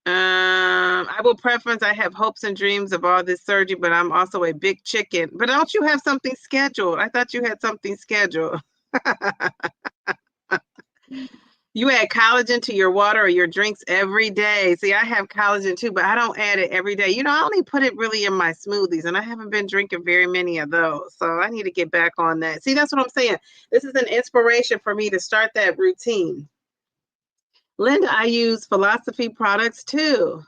I will preference. I have hopes and dreams of all this surgery, but I'm also a big chicken. But don't you have something scheduled? I thought you had something scheduled. You add collagen to your water or your drinks every day. See, I have collagen too, but I don't add it every day. I only put it really in my smoothies, and I haven't been drinking very many of those. So I need to get back on that. See, that's what I'm saying. This is an inspiration for me to start that routine. Linda, I use philosophy products too.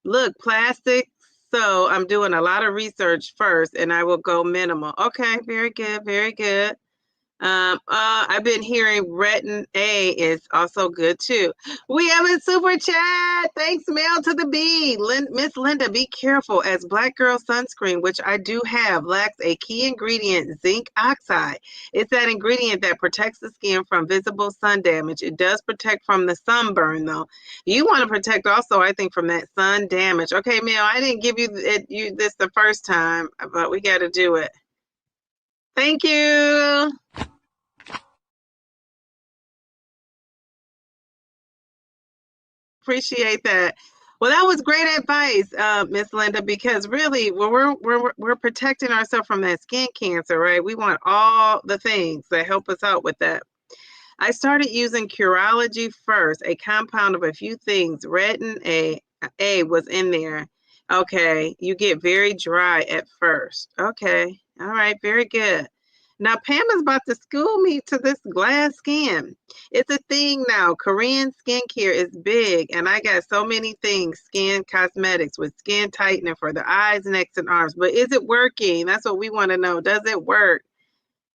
Look, plastic. So I'm doing a lot of research first, and I will go minimal. Okay, very good, very good. I've been hearing retin A is also good too. We have a super chat. Thanks, Mail to the B. Miss Linda, be careful as Black Girl sunscreen, which I do have, lacks a key ingredient, zinc oxide. It's that ingredient that protects the skin from visible sun damage. It does protect from the sunburn, though. You want to protect also, I think, from that sun damage. Okay, Mail, I didn't give you this the first time, but we got to do it. Thank you. Appreciate that. Well, that was great advice, Miss Linda, because really, we're protecting ourselves from that skin cancer, right? We want all the things that help us out with that. I started using Curology first, a compound of a few things. Retin A was in there. Okay, you get very dry at first. Okay, all right, very good. Now Pam is about to school me to this glass skin. It's a thing now. Korean skincare is big, and I got so many things, skin cosmetics with skin tightening for the eyes, necks, and arms. But is it working? That's what we want to know. Does it work?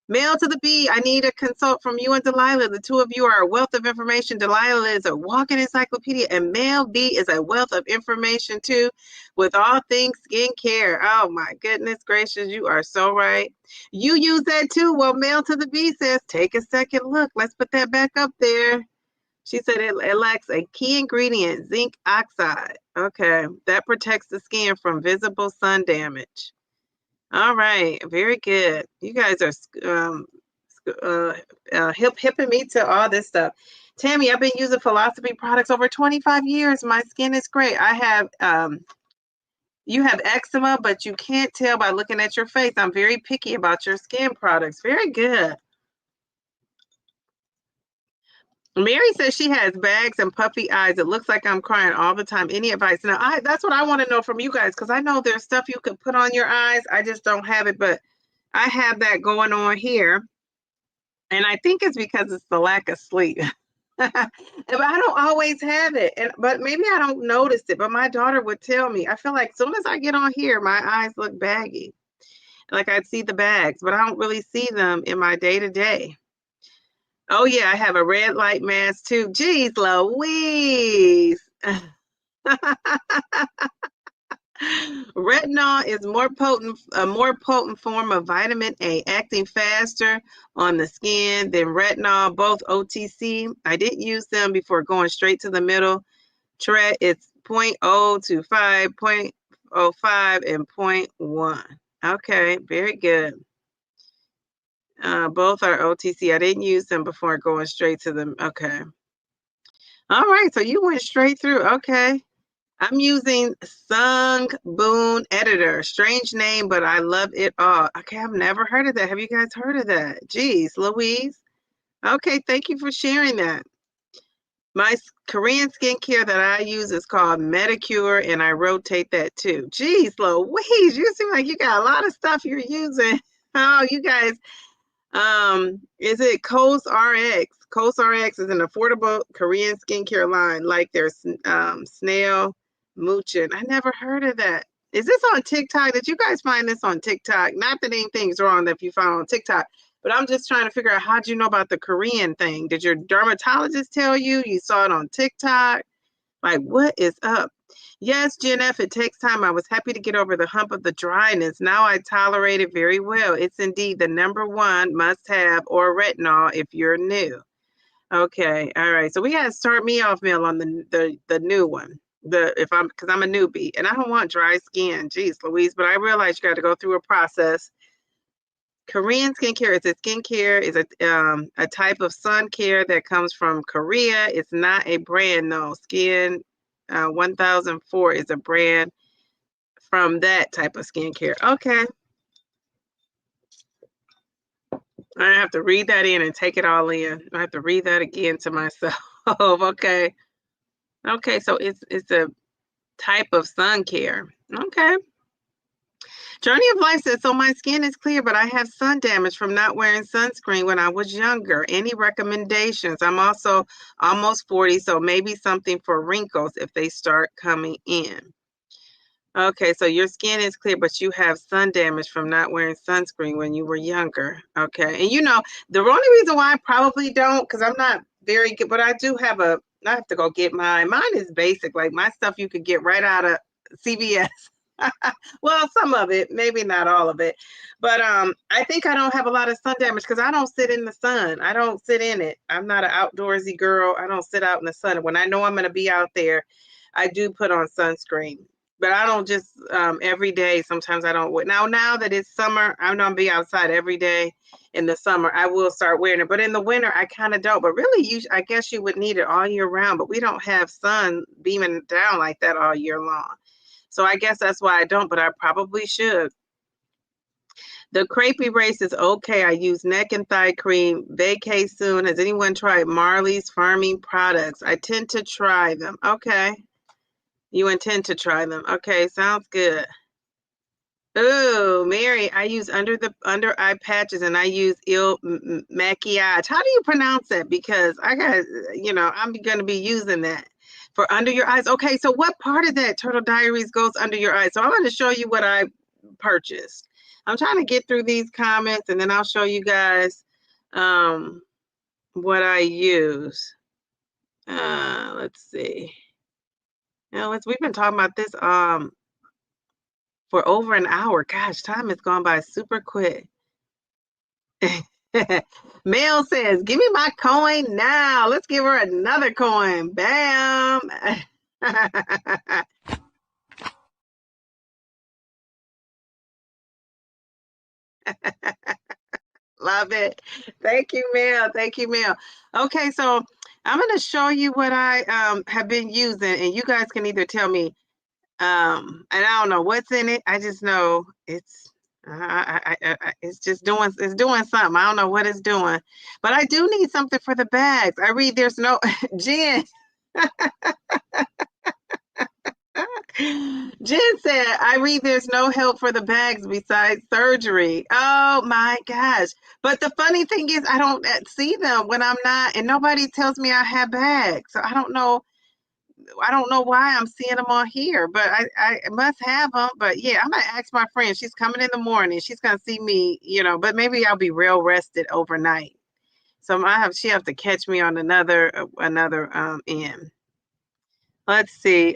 Mail to the B, I need a consult from you and Delilah. The two of you are a wealth of information. Delilah is a walking encyclopedia, and Mail B is a wealth of information too, with all things skincare. Oh my goodness gracious, you are so right. You use that too. Well, Mail to the B says, take a second look. Let's put that back up there. She said it lacks a key ingredient, zinc oxide. Okay, that protects the skin from visible sun damage. All right, very good. You guys are hipping me to all this stuff. Tammy, I've been using philosophy products over 25 years. My skin is great. I have you have eczema, but you can't tell by looking at your face. I'm very picky about your skin products. Very good. Mary says she has bags and puffy eyes. It looks like I'm crying all the time. Any advice? Now, that's what I want to know from you guys, because I know there's stuff you could put on your eyes. I just don't have it, but I have that going on here. And I think it's because it's the lack of sleep. But I don't always have it. But maybe I don't notice it. But my daughter would tell me. I feel like as soon as I get on here, my eyes look baggy. Like I'd see the bags, but I don't really see them in my day-to-day. Oh, yeah, I have a red light mask too. Geez, Louise. Retinol is a more potent form of vitamin A, acting faster on the skin than retinol, both OTC. I didn't use them before going straight to the middle. It's 0.0 to 5.05 and 0.1. Okay, very good. Both are OTC. I didn't use them before going straight to them. Okay. All right, so you went straight through. Okay. I'm using Sung Boon Editor. Strange name, but I love it all. Okay, I've never heard of that. Have you guys heard of that? Geez, Louise. Okay, thank you for sharing that. My Korean skincare that I use is called Medicure, and I rotate that too. Geez, Louise, you seem like you got a lot of stuff you're using. Oh, you guys, is it Kos RX? Kos RX is an affordable Korean skincare line, like their Snail Moochin. I never heard of that. Is this on TikTok? Did you guys find this on TikTok? Not that anything's wrong if you found on TikTok, but I'm just trying to figure out, how'd you know about the Korean thing? Did your dermatologist tell you? You saw it on TikTok? Like, what is up? Yes, Gen F, it takes time. I was happy to get over the hump of the dryness. Now I tolerate it very well. It's indeed the #1 must-have or retinol if you're new. Okay, all right. So we got to start me off, Mel, on the new one. Because I'm a newbie and I don't want dry skin. Geez, Louise, but I realize you got to go through a process. Korean skincare is a skincare, is a type of sun care that comes from Korea. It's not a brand, no. Skin 1004 is a brand from that type of skincare. Okay. I have to read that in and take it all in. I have to read that again to myself. Okay. Okay, so it's a type of sun care. Okay. Journey of Life says, so my skin is clear, but I have sun damage from not wearing sunscreen when I was younger. Any recommendations? I'm also almost 40, so maybe something for wrinkles if they start coming in. Okay, so your skin is clear, but you have sun damage from not wearing sunscreen when you were younger. Okay, and you know, the only reason why I probably don't, because I'm not very good, but I do have I have to go get mine. Mine is basic, like my stuff you could get right out of CVS. Well, some of it, maybe not all of it, but I think I don't have a lot of sun damage because I don't sit in the sun. I don't sit in it. I'm not an outdoorsy girl. I don't sit out in the sun. When I know I'm going to be out there, I do put on sunscreen, but I don't just every day. Sometimes I don't. Now that it's summer, I'm going to be outside every day. In the summer, I will start wearing it, but in the winter, I kind of don't. But really, I guess you would need it all year round, but we don't have sun beaming down like that all year long. So I guess that's why I don't, but I probably should. The crepe erase is okay. I use neck and thigh cream. Vacay soon. Has anyone tried Marley's Farming products? I tend to try them. Okay. You intend to try them. Okay, sounds good. Oh, Mary, I use under eye patches and I use Il Maquillage. How do you pronounce that? Because I got, I'm going to be using that for under your eyes. Okay, so what part of that Turtle Diaries goes under your eyes? So I'm going to show you what I purchased. I'm trying to get through these comments and then I'll show you guys what I use. Let's see. We've been talking about this for over an hour. Gosh, time has gone by super quick. Mel says, give me my coin now. Let's give her another coin. Bam. Love it. Thank you, Mel. Thank you, Mel. Okay, so I'm going to show you what I have been using, and you guys can either tell me, and I don't know what's in it. I just know it's it's doing something. I don't know what it's doing, but I do need something for the bags. I read there's no Jen. Jen said, I read there's no help for the bags besides surgery. Oh my gosh. But the funny thing is, I don't see them when I'm not, and nobody tells me I have bags. So I don't know why I'm seeing them on here, but I must have them. But yeah, I'm gonna ask my friend. She's coming in the morning. She's gonna see me, but maybe I'll be real rested overnight. So she have to catch me on another end. Let's see.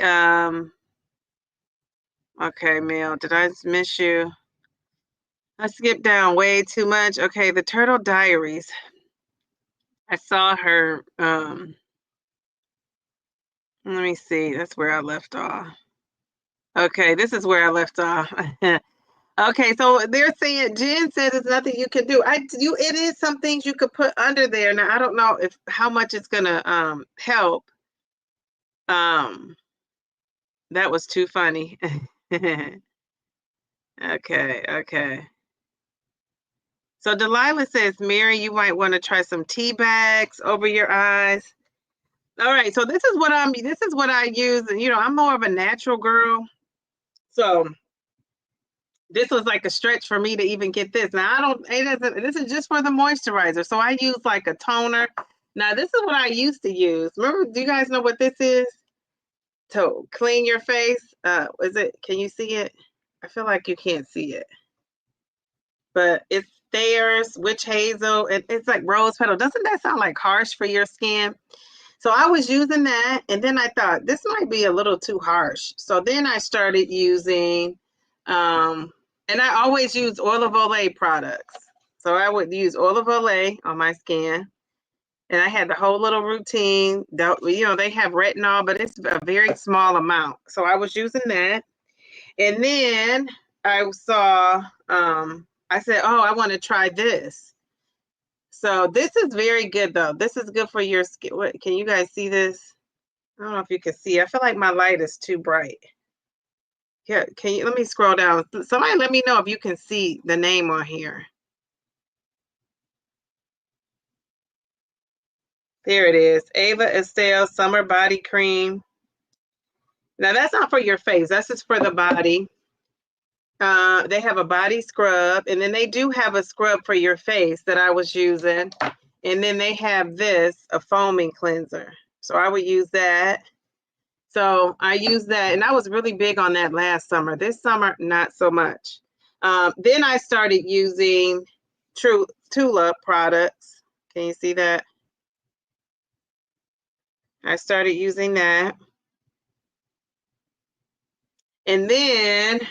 Okay, Mel, did I miss you? I skipped down way too much. Okay, the Turtle Diaries. I saw her. Let me see. That's where I left off. Okay, this is where I left off. Okay, so they're saying Jen said there's nothing you can do. It is some things you could put under there. Now I don't know how much it's gonna help. That was too funny. Okay. So Delilah says, Mary, you might want to try some tea bags over your eyes. All right, so this is what I use, and I'm more of a natural girl. So this was like a stretch for me to even get this. Now this is just for the moisturizer. So I use like a toner. Now this is what I used to use. Remember, do you guys know what this is? To clean your face. Can you see it? I feel like you can't see it. But it's Thayer's Witch Hazel. It's like rose petal. Doesn't that sound like harsh for your skin? So I was using that, and then I thought this might be a little too harsh. So then I started using, and I always use olive oil products. So I would use olive oil on my skin, and I had the whole little routine. You know, they have retinol, but it's a very small amount. So I was using that, and then I saw, I said, oh, I want to try this. So this is very good, though. This is good for your skin. What, can you guys see this? I don't know if you can see. I feel like my light is too bright. Yeah, can you let me scroll down? Somebody let me know if you can see the name on here. There it is. Ava Estelle Summer Body Cream. Now that's not for your face. That's just for the body. They have a body scrub, and then they do have a scrub for your face that I was using. And then they have this, a foaming cleanser. So I would use that. So I used that, and I was really big on that last summer. This summer, not so much. Then I started using Tula products. Can you see that? I started using that. And then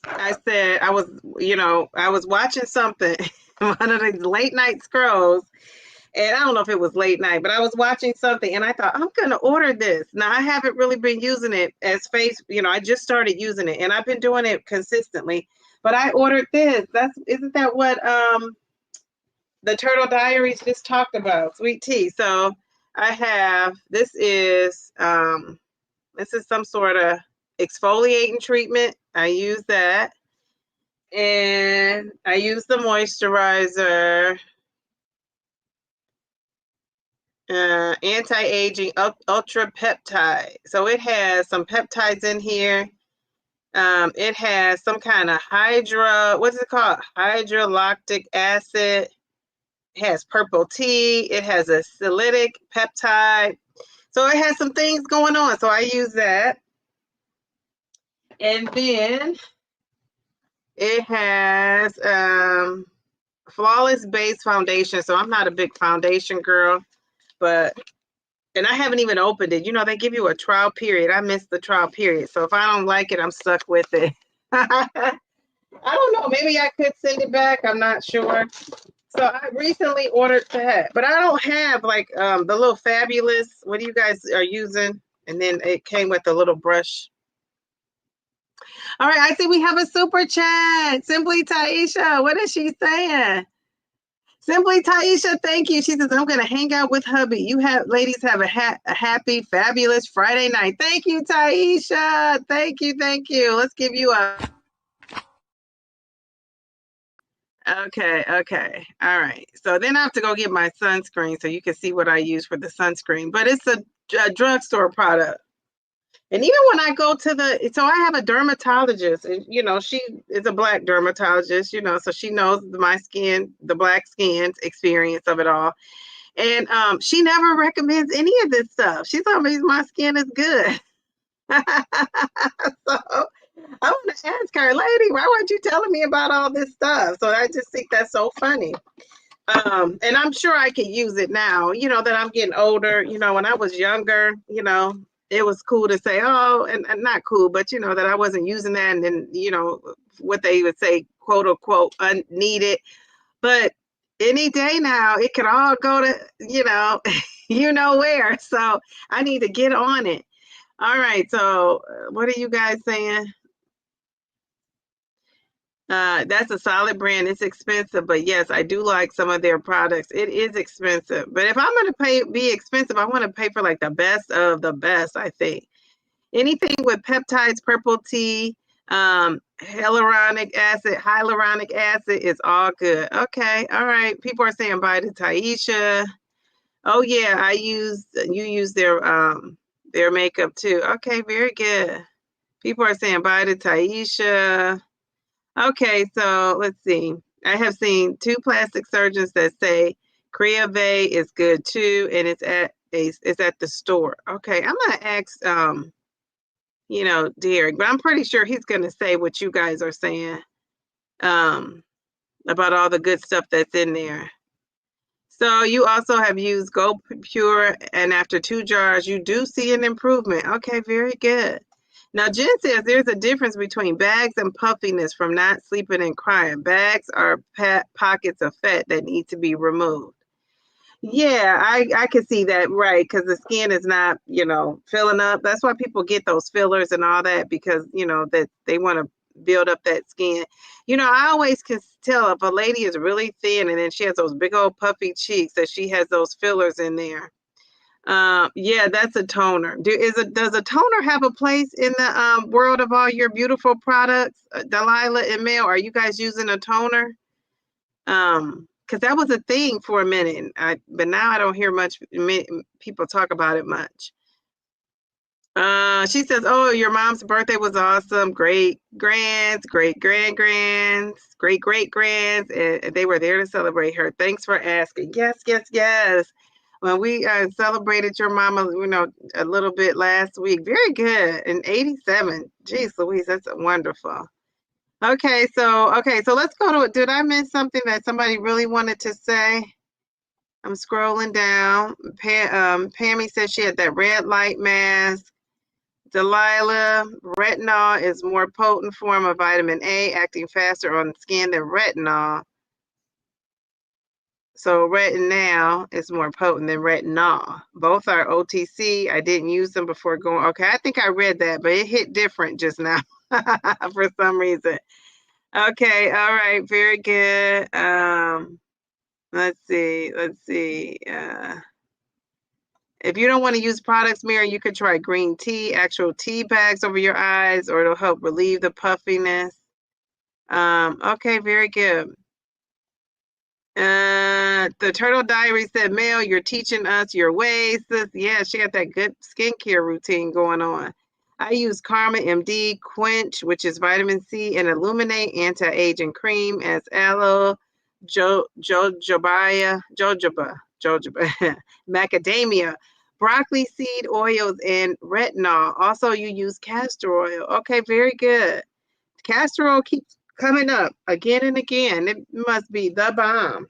I said, I was watching something, one of the late night scrolls, and I don't know if it was late night, but I was watching something and I thought, I'm going to order this. Now, I haven't really been using it as face, I just started using it and I've been doing it consistently, but I ordered this. Isn't that what the Turtle Diaries just talked about? Sweet tea. So I have, this is some sort of exfoliating treatment. I use that. And I use the moisturizer, anti-aging ultra peptide. So it has some peptides in here. It has some kind of what's it called? Hydrolactic acid. It has purple tea. It has a salicylic peptide. So it has some things going on. So I use that. And then it has Flawless Base Foundation. So I'm not a big foundation girl, and I haven't even opened it. They give you a trial period. I missed the trial period. So if I don't like it, I'm stuck with it. I don't know. Maybe I could send it back. I'm not sure. So I recently ordered that, but I don't have like the little Fabulous. What do you guys are using? And then it came with a little brush. All right, I see we have a super chat. Simply Taisha, what is she saying? Simply Taisha, thank you. She says, I'm going to hang out with hubby. Ladies have a happy, fabulous Friday night. Thank you, Taisha. Thank you, thank you. Let's give you a... Okay. All right. So then I have to go get my sunscreen so you can see what I use for the sunscreen. But it's a drugstore product. And even when I go to so I have a dermatologist, and she is a Black dermatologist, so she knows my skin, the Black skin experience of it all. And she never recommends any of this stuff. She told me my skin is good. So I want to ask her, lady, why weren't you telling me about all this stuff? So I just think that's so funny. And I'm sure I could use it now, that I'm getting older. When I was younger, it was cool to say, oh, and not cool, but that I wasn't using that. And then, what they would say, quote unquote, unneeded. But any day now, it could all go to, where. So I need to get on it. All right. So what are you guys saying? That's a solid brand. It's expensive, but yes, I do like some of their products. It is expensive, but if I'm going to be expensive, I want to pay for like the best of the best, I think. Anything with peptides, purple tea, hyaluronic acid is all good. Okay. All right. People are saying bye to Taisha. Oh yeah. You use their makeup too. Okay. Very good. People are saying bye to Taisha. Okay, so let's see. I have seen 2 plastic surgeons that say Creave is good too, and it's at the store. Okay, I'm gonna ask Derek, but I'm pretty sure he's gonna say what you guys are saying about all the good stuff that's in there. So you also have used Go Pure, and after 2 jars, you do see an improvement. Okay, very good. Now, Jen says there's a difference between bags and puffiness from not sleeping and crying. Bags are pockets of fat that need to be removed. Yeah, I can see that, right? Because the skin is not, filling up. That's why people get those fillers and all that, because, that they want to build up that skin. I always can tell if a lady is really thin and then she has those big old puffy cheeks that she has those fillers in there. Yeah, that's a toner. Does a toner have a place in the world of all your beautiful products, Delilah and Mel? Are you guys using a toner? Because that was a thing for a minute, but now I don't hear people talk about it much. She says, "Oh, your mom's birthday was awesome. Great grands, great grandgrands, great great grands, and they were there to celebrate her. Thanks for asking." Yes, yes, yes. Well, we celebrated your mama, a little bit last week. Very good. And 87. Jeez Louise, that's wonderful. Okay, so let's go to it. Did I miss something that somebody really wanted to say? I'm scrolling down. Pammy said she had that red light mask. Delilah, retinol is more potent form of vitamin A, acting faster on skin than retinol. So retinol is more potent than retinol. Both are OTC. I didn't use them before going. Okay, I think I read that, but it hit different just now for some reason. Okay, all right, very good. Let's see. If you don't want to use products, Mary, you could try green tea, actual tea bags over your eyes, or it'll help relieve the puffiness. Okay, very good. The Turtle Diary said, Mel, you're teaching us your ways. Yeah, she got that good skincare routine going on. I use Karma MD Quench, which is vitamin C, and Illuminate anti-aging cream as aloe, jojoba, macadamia, broccoli seed oils, and retinol. Also, you use castor oil. Okay, very good. Castor oil keeps coming up again and again. It must be the bomb.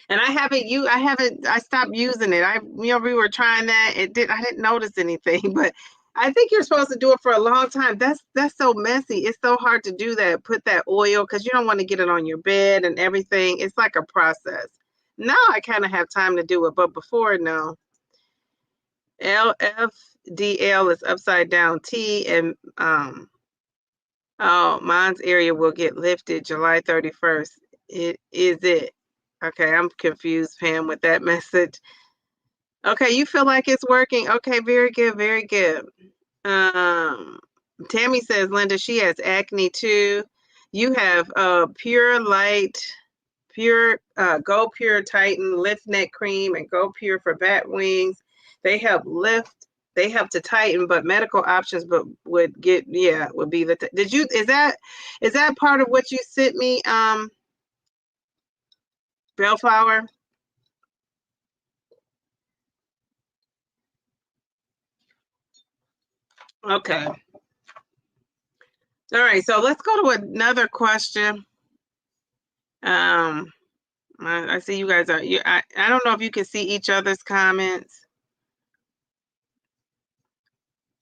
And I stopped using it. We were trying that. I didn't notice anything, but I think you're supposed to do it for a long time. That's so messy. It's so hard to do that. Put that oil, because you don't want to get it on your bed and everything. It's like a process. Now I kind of have time to do it, but before, no. LFDL is upside down T, and mine's area will get lifted July 31st. It. Okay, I'm confused, Pam, with that message. Okay, you feel like it's working. Okay, very good, very good. Tammy says, Linda, she has acne too. You have Pure Light, Go Pure Tighten Lift Neck Cream, and Go Pure for bat wings. They help lift. They help to tighten, but medical options, would be the. Is that part of what you sent me, Bellflower? Okay. All right, so let's go to another question. I see you guys I don't know if you can see each other's comments.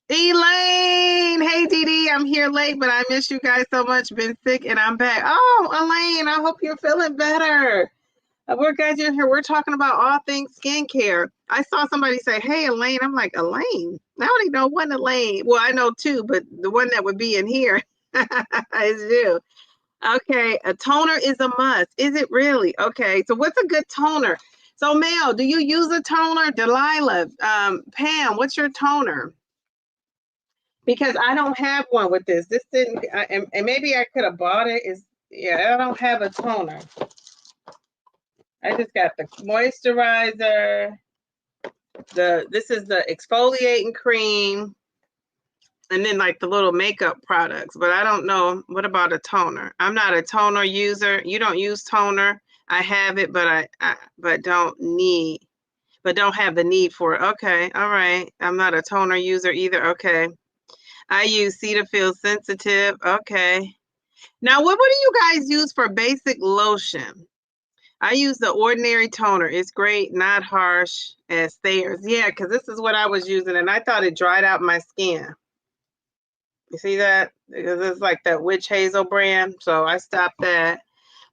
Elaine, hey Dee, I'm here late, but I miss you guys so much. Been sick and I'm back. Oh, Elaine, I hope you're feeling better. We're glad you're here. We're talking about all things skincare. I saw somebody say, hey, Elaine. I'm like, Elaine? I don't even know one Elaine. Well, I know two, but the one that would be in here is you. Okay, a toner is a must. Is it really? Okay, so what's a good toner? So, Mel, do you use a toner? Delilah, Pam, what's your toner? Because I don't have one with this. This didn't, and maybe I could have bought it. I don't have a toner. I just got the moisturizer. This is the exfoliating cream, and then like the little makeup products. But I don't know. What about a toner? I'm not a toner user. You don't use toner. I have it, but don't have the need for it. Okay, all right. I'm not a toner user either. Okay. I use Cetaphil Sensitive. Okay. Now, what do you guys use for basic lotion? I use the ordinary toner. It's great, not harsh as theirs. Yeah, because this is what I was using, and I thought it dried out my skin. You see that? Because it's like that witch hazel brand, so I stopped that.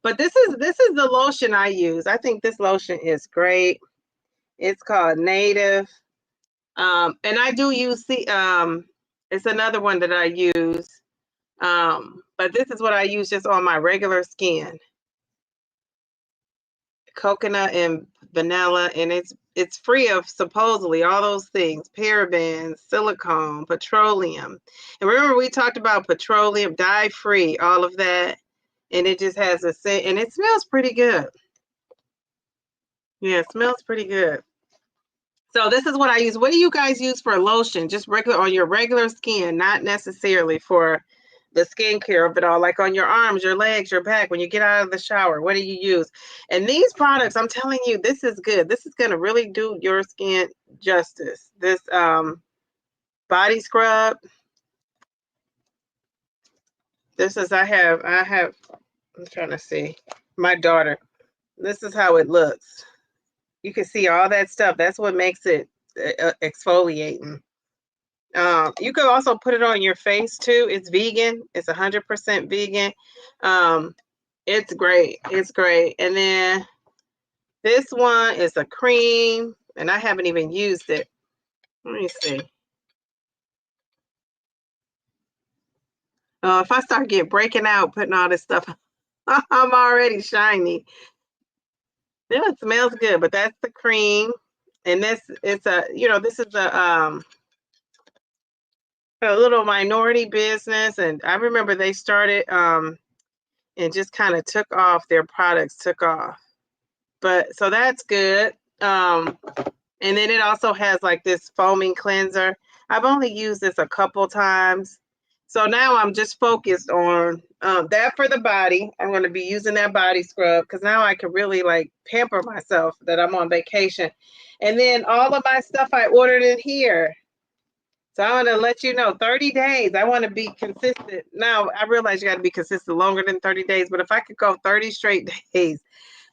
But this is the lotion I use. I think this lotion is great. It's called Native. And I do use it's another one that I use. But this is what I use just on my regular skin. Coconut and vanilla, and it's free of supposedly all those things: parabens, silicone, petroleum. And remember we talked about petroleum, dye free, all of that. And it just has a scent, and it smells pretty good. Yeah, it smells pretty good. So this is what I use. What do you guys use for lotion? Just regular on your regular skin, not necessarily for the skincare of it all, like on your arms, your legs, your back, when you get out of the shower. What do you use? And these products, I'm telling you, this is good. This is going to really do your skin justice. This body scrub. This is I have I'm trying to see. My daughter. This is how it looks. You can see all that stuff. That's what makes it exfoliating. You could also put it on your face too. It's vegan. It's 100% vegan. It's great. It's great. And then this one is a cream, and I haven't even used it. Let me see. If I start breaking out, putting all this stuff, I'm already shiny. Yeah, it smells good, but that's the cream. And this is this is a little minority business, and I remember they started and just kind of took off. Their products took off, but so that's good. And then it also has like this foaming cleanser. I've only used this a couple times, so now I'm just focused on that for the body. I'm going to be using that body scrub because now I can really like pamper myself that I'm on vacation. And then all of my stuff I ordered in here. So I'm going to let you know 30 days. I want to be consistent. Now, I realize you got to be consistent longer than 30 days, but if I could go 30 straight days,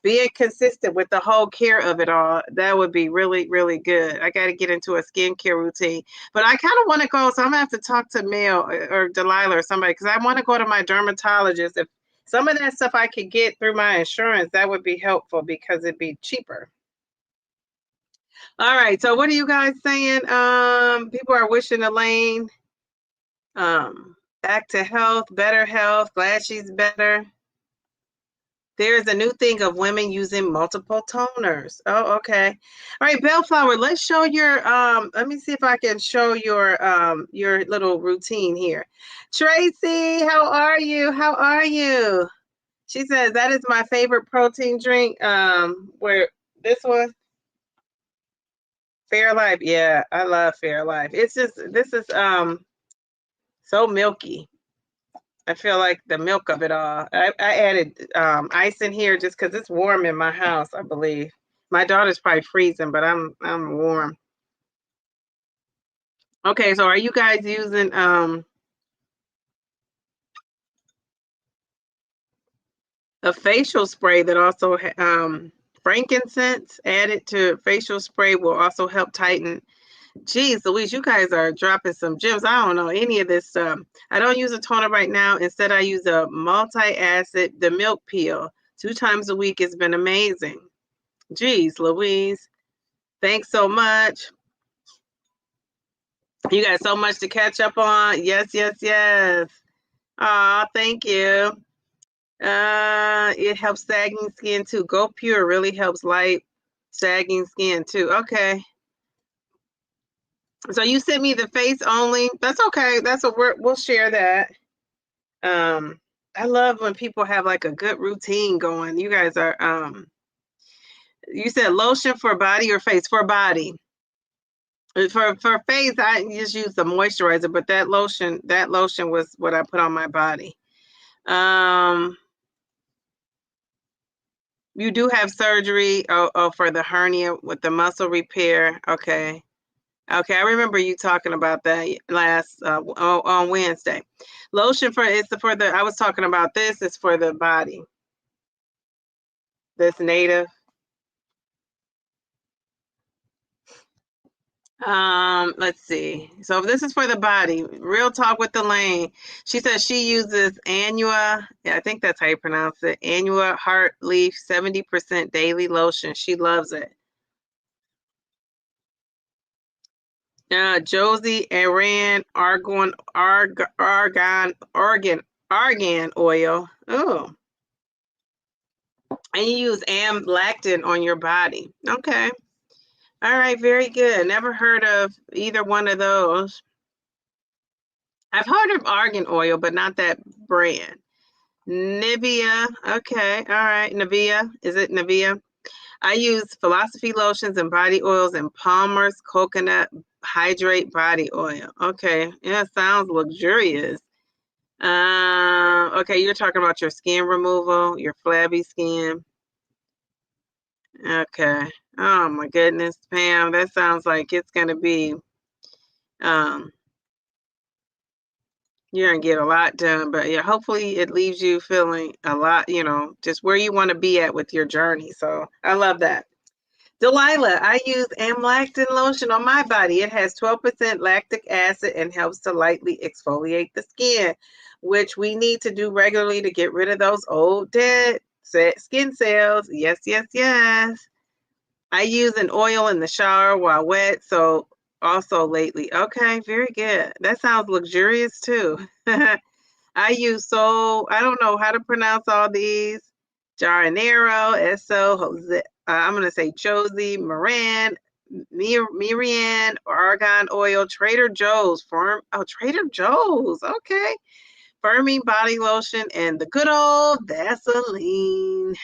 being consistent with the whole care of it all, that would be really, really good. I got to get into a skincare routine, but I kind of want to go. So I'm going to have to talk to Mel or Delilah or somebody because I want to go to my dermatologist. If some of that stuff I could get through my insurance, that would be helpful because it'd be cheaper. All right. So what are you guys saying? People are wishing Elaine back to health, better health. Glad she's better. There's a new thing of women using multiple toners. Oh, okay. All right, Bellflower, let's show your let me see if I can show your little routine here. Tracy, how are you? How are you? She says that is my favorite protein drink. Where this one? Fairlife. Yeah, I love Fairlife. It's just this is so milky. I feel like the milk of it all. I added ice in here just because it's warm in my house, I believe. My daughter's probably freezing, but I'm warm. Okay, so are you guys using a facial spray that also frankincense added to facial spray will also help tighten. Geez, Louise, you guys are dropping some gems. I don't know any of this stuff. I don't use a toner right now. Instead, I use a multi-acid, the milk peel, 2 times a week. It's been amazing. Geez, Louise, thanks so much. You got so much to catch up on. Yes, yes, yes. Aw, thank you. It helps sagging skin too. Go Pure really helps light sagging skin too. Okay. So you sent me the face only. That's okay. That's what we'll share that. I love when people have like a good routine going. You guys are you said lotion for body or face? For body. For face, I just use the moisturizer, but that lotion was what I put on my body. You do have surgery for the hernia with the muscle repair. Okay. Okay, I remember you talking about that last on Wednesday. Lotion for I was talking about this. It's for the body. This native. Let's see. So this is for the body. Real Talk with Elaine. She says she uses Anua. Yeah, I think that's how you pronounce it. Anua Heart Leaf 70% daily lotion. She loves it. Josie Aran argan oil. Oh, and you use amlactin on your body. Okay. All right, very good. Never heard of either one of those. I've heard of argan oil, but not that brand. Nivea. Okay. All right. Nivea. Is it Nivea? I use Philosophy lotions and body oils and Palmer's coconut hydrate body oil. Okay. Yeah, sounds luxurious. Okay, you're talking about your skin removal, your flabby skin. Okay. Oh my goodness, Pam, that sounds like it's gonna be you're gonna get a lot done, but yeah, hopefully it leaves you feeling a lot, just where you want to be at with your journey. So I love that. Delilah, I use amlactin lotion on my body. It has 12% lactic acid and helps to lightly exfoliate the skin, which we need to do regularly to get rid of those old dead skin cells. Yes, yes, yes. I use an oil in the shower while wet, so also lately. Okay, very good. That sounds luxurious too. I don't know how to pronounce all these. Jaranero, Esso, Jose, I'm going to say Josie, Moran, Miriam, Argan Oil, Trader Joe's, Trader Joe's, okay. Firming Body Lotion, and the good old Vaseline.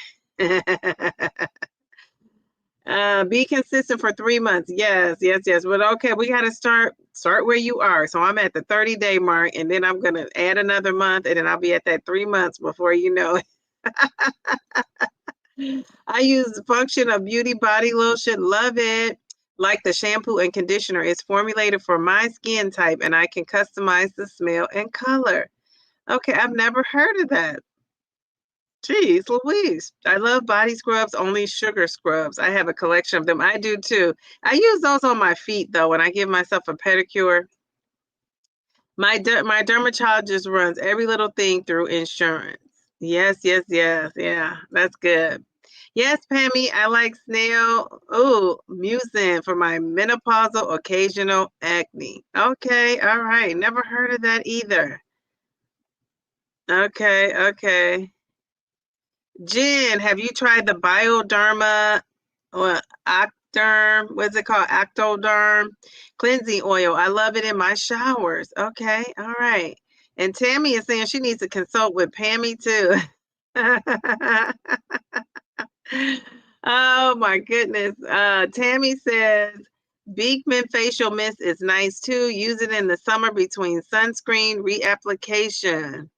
Be consistent for 3 months. Yes, yes, yes. But okay, we got to start where you are. So I'm at the 30-day mark, and then I'm going to add another month, and then I'll be at that 3 months before you know it. I use the Function of Beauty body lotion. Love it. Like the shampoo and conditioner. It's formulated for my skin type, and I can customize the smell and color. Okay, I've never heard of that. Jeez Louise. I love body scrubs, only sugar scrubs. I have a collection of them. I do too. I use those on my feet though when I give myself a pedicure. My dermatologist runs every little thing through insurance. Yes, yes, yes. Yeah, that's good. Yes, Pammy, I like snail. Oh, mucin for my menopausal occasional acne. Okay, all right. Never heard of that either. Okay, okay. Jen, have you tried the Bioderma or Ocderm? What's it called? Octoderm cleansing oil. I love it in my showers. Okay, all right. And Tammy is saying she needs to consult with Pammy too. Oh my goodness. Tammy says Beekman facial mist is nice too. Use it in the summer between sunscreen reapplication.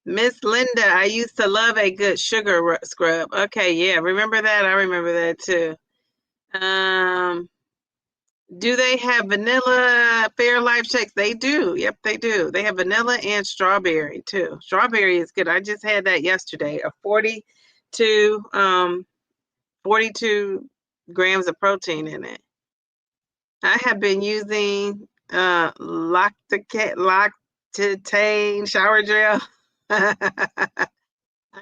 Miss Linda, I used to love a good sugar scrub. Okay, yeah, remember that? I remember that too. Do they have vanilla Fairlife shakes? They do. Yep, they do. They have vanilla and strawberry too. Strawberry is good. I just had that yesterday. A 42 grams of protein in it. I have been using Lactitane shower gel. I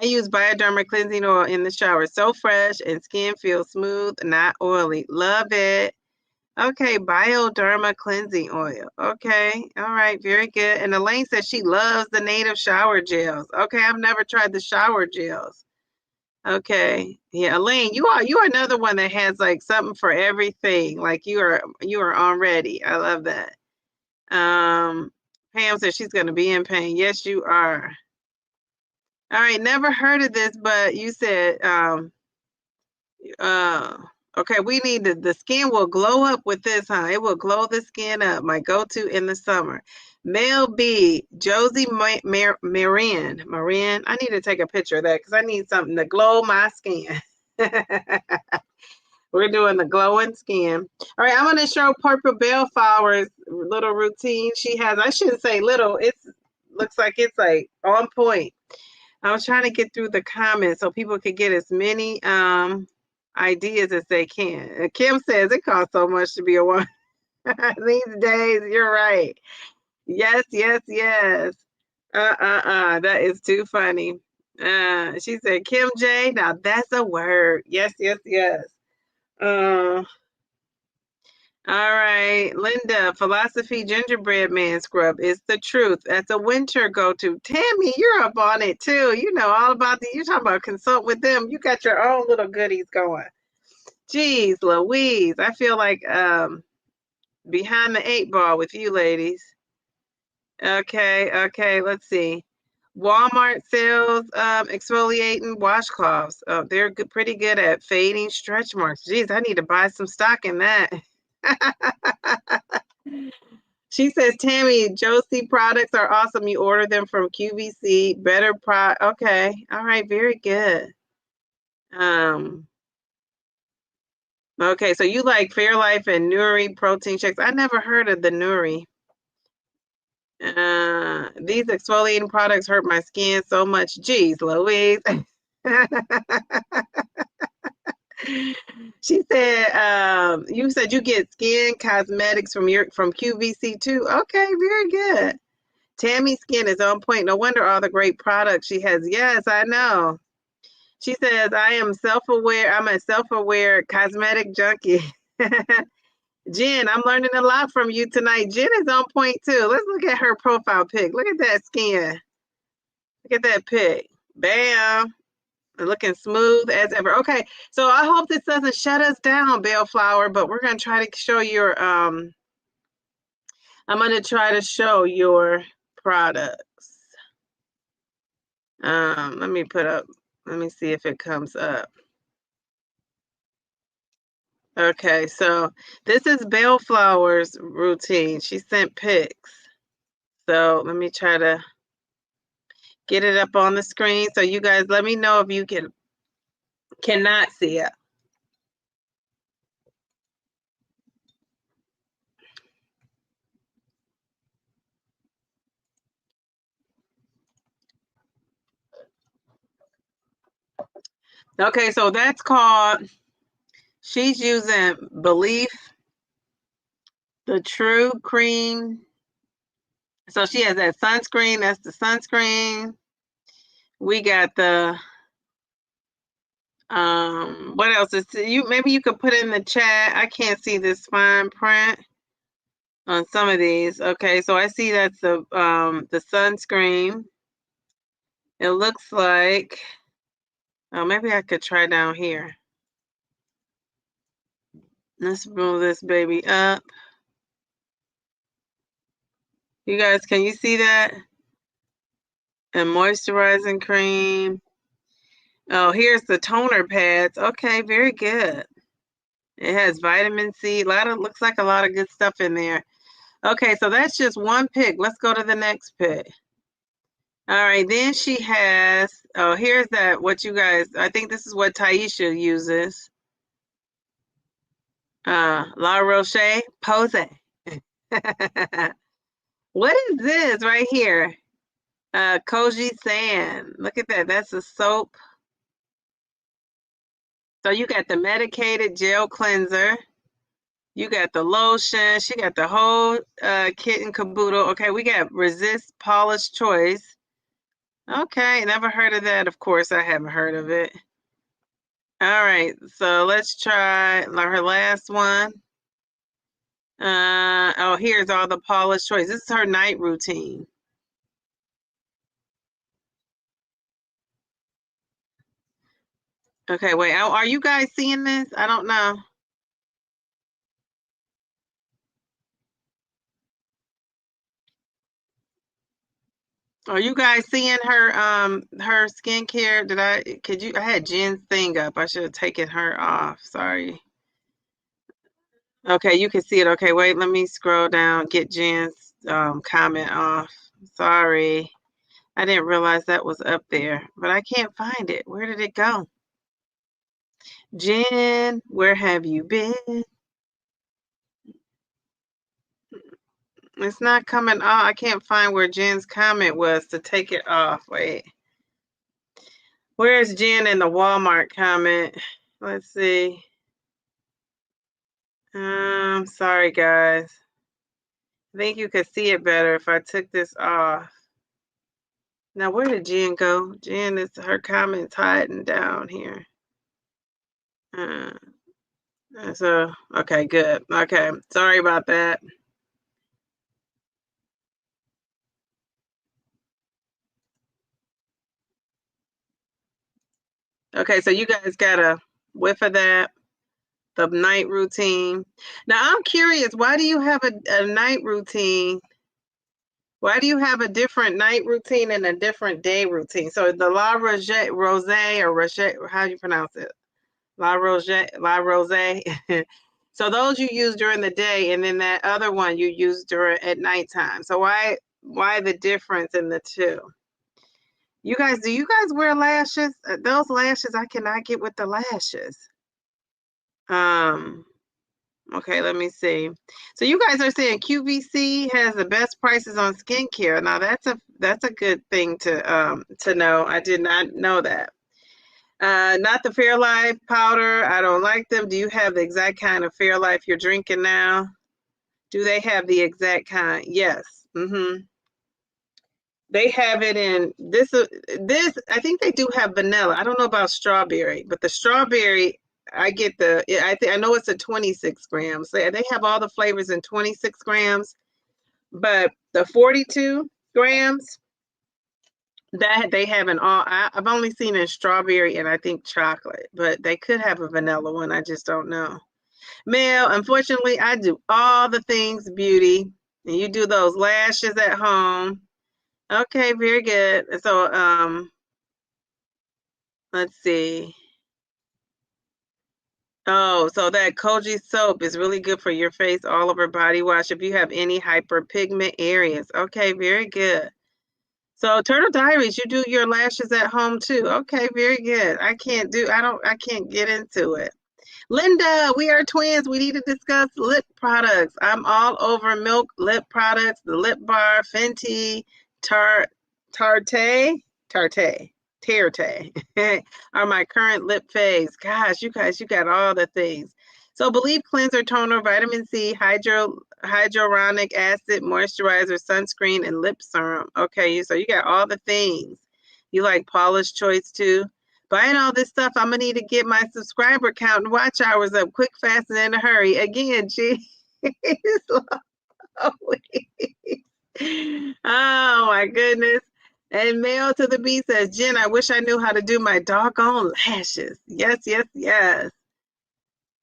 use Bioderma cleansing oil in the shower. So fresh and skin feels smooth, not oily. Love it. Okay, Bioderma cleansing oil. Okay, all right, very good. And Elaine says she loves the native shower gels. Okay, I've never tried the shower gels. Okay, yeah, Elaine, you are another one that has like something for everything. Like you are on ready. I love that. Pam says she's gonna be in pain. Yes, you are. All right, never heard of this, but you said okay, we need the skin will glow up with this, huh? It will glow the skin up. My go-to in the summer. Mel B, Josie Marin. I need to take a picture of that because I need something to glow my skin. We're doing the glowing skin. All right, I'm going to show Purple Bellflower's little routine she has. I shouldn't say little. It looks like it's like on point. I was trying to get through the comments so people could get as many ideas as they can. Kim says it costs so much to be a woman these days. You're right. Yes, yes, yes. That is too funny. She said, Kim J. Now that's a word. Yes, yes, yes. All right, Linda, philosophy gingerbread man scrub is the truth. That's a winter go-to. Tammy, you're up on it too. You know all about the. You're talking about consult with them. You got your own little goodies going. Jeez, Louise, I feel like behind the 8 ball with you ladies. Okay, let's see. Walmart sells exfoliating washcloths. Oh, they're good, pretty good at fading stretch marks. Jeez, I need to buy some stock in that. She says, Tammy, Josie products are awesome. You order them from QVC. Better product. Okay. All right. Very good. Okay. So you like Fairlife and Nuri protein shakes. I never heard of the Nuri. These exfoliating products hurt my skin so much. Geez, Louise. She said, you said you get skin cosmetics from QVC too. Okay, very good. Tammy's skin is on point. No wonder all the great products she has. Yes, I know. She says, I am self-aware. I'm a self-aware cosmetic junkie. Jen, I'm learning a lot from you tonight. Jen is on point too. Let's look at her profile pic. Look at that skin. Look at that pic. Bam. Looking smooth as ever. Okay, so I hope this doesn't shut us down, Bellflower, but we're going to try to show your, I'm going to try to show your products. Let me see if it comes up. Okay, so this is Bellflower's routine. She sent pics. So let me try to get it up on the screen. So you guys let me know if you cannot see it. Okay, so that's called, she's using Belief, the True Cream. So she has that sunscreen. That's the sunscreen. We got the, what else is you? Maybe you could put in the chat. I can't see this fine print on some of these. Okay, so I see that's the sunscreen. It looks like, oh, maybe I could try down here. Let's move this baby up. You guys, can you see that? And moisturizing cream. Oh, here's the toner pads. Okay, very good. It has vitamin C. Looks like a lot of good stuff in there. Okay, so that's just one pic. Let's go to the next pic. All right, then she has, oh, here's that, what you guys, I think this is what Taisha uses. La Roche Pose. What is this right here? Koji Sand. Look at that. That's a soap. So you got the medicated gel cleanser. You got the lotion. She got the whole kit and caboodle. Okay, we got Resist Polish Choice. Okay, never heard of that. Of course, I haven't heard of it. All right, so let's try her last one. Oh, here's all the Polish Choice. This is her night routine. Okay, wait. Are you guys seeing this? I don't know. Are you guys seeing her her skincare? I had Jen's thing up. I should have taken her off. Sorry. Okay, you can see it. Okay, wait, let me scroll down, get Jen's comment off. Sorry. I didn't realize that was up there, but I can't find it. Where did it go? Jen, where have you been? It's not coming off. I can't find where Jen's comment was to take it off. Wait. Where's Jen in the Walmart comment? Let's see. Sorry guys. I think you could see it better if I took this off. Now where did Jen go? Jen is her comments hiding down here. Uh, so okay, good. Okay, sorry about that. Okay, so you guys got a whiff of that, the night routine. Now I'm curious, why do you have a night routine? Why do you have a different night routine and a different day routine? So the La Rose or Roche, how do you pronounce it? La Rose. So those you use during the day, and then that other one you use during at nighttime. So why the difference in the two? You guys, do you guys wear lashes? Those lashes, I cannot get with the lashes. Okay, let me see. So you guys are saying QVC has the best prices on skincare. Now that's a good thing to know. I did not know that. Not the Fairlife powder. I don't like them. Do you have the exact kind of Fairlife you're drinking now? Do they have the exact kind? Yes. Mm-hmm. They have it in this. I think they do have vanilla. I don't know about strawberry, but the strawberry, I get the. I know it's a 26 grams. They have all the flavors in 26 grams, but the 42 grams that they have in all. I've only seen in strawberry and I think chocolate, but they could have a vanilla one. I just don't know. Mel, unfortunately, I do all the things beauty, and you do those lashes at home. Okay, very good. So, let's see. Oh, so that Koji soap is really good for your face, all over body wash if you have any hyperpigment areas. Okay, very good. So Turtle Diaries, you do your lashes at home too. Okay, very good. I can't get into it. Linda, we are twins. We need to discuss lip products. I'm all over Milk lip products, the Lip Bar, Fenty, Tarte, are my current lip faves. Gosh, you guys, you got all the things. So Believe cleanser, toner, vitamin C, hyaluronic acid, moisturizer, sunscreen, and lip serum. Okay, so you got all the things. You like Paula's Choice too? Buying all this stuff, I'm gonna need to get my subscriber count and watch hours up quick, fast, and in a hurry. Again, geez. Oh my goodness. And Mail to the B says, Jen, I wish I knew how to do my doggone lashes. Yes, yes, yes.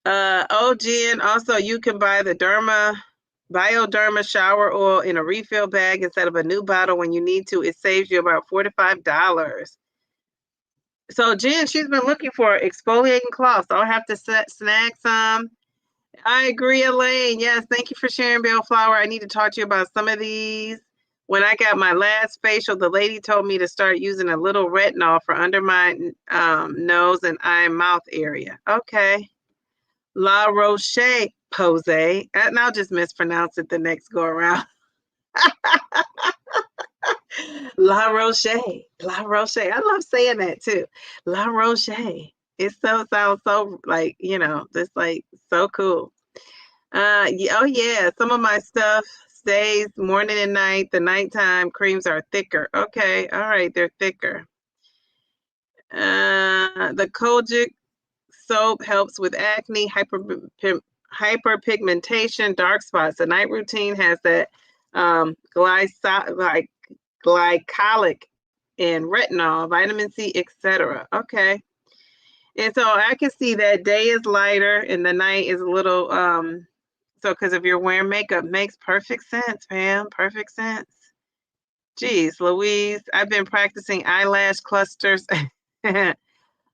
Oh, Jen, also you can buy the Bioderma shower oil in a refill bag instead of a new bottle when you need to. It saves you about $4 to $5. So Jen, she's been looking for exfoliating cloths. I'll have to snag some. I agree, Elaine. Yes, thank you for sharing, Bellflower. I need to talk to you about some of these. When I got my last facial, the lady told me to start using a little retinol for under my nose and eye and mouth area. Okay. La Roche Posay. And I'll just mispronounce it the next go around. La Roche. La Roche. I love saying that too. La Roche. It sounds so like, just like so cool. Oh yeah, some of my stuff stays morning and night. The nighttime creams are thicker. Okay, all right, they're thicker. The Kojic soap helps with acne, hyperpigmentation, dark spots. The night routine has that glycolic and retinol, vitamin C, etc. Okay. And so I can see that day is lighter and the night is a little so because if you're wearing makeup, makes perfect sense, Pam. Perfect sense. Geez, Louise, I've been practicing eyelash clusters.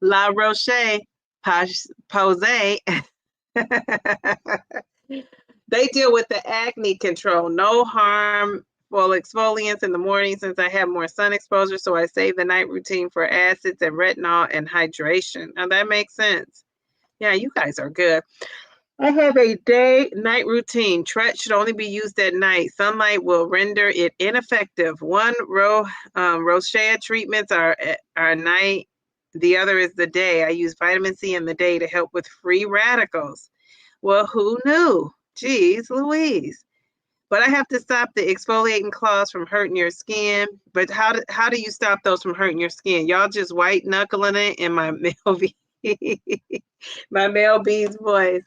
La Roche Posay. They deal with the acne control. No harmful exfoliants in the morning since I have more sun exposure. So I save the night routine for acids and retinol and hydration. Now that makes sense. Yeah, you guys are good. I have a day-night routine. Tret should only be used at night. Sunlight will render it ineffective. One rosacea treatments are The other is the day. I use vitamin C in the day to help with free radicals. Well, who knew? Geez Louise. But I have to stop the exfoliating claws from hurting your skin. But how do you stop those from hurting your skin? Y'all just white knuckling it in my male my male bees voice.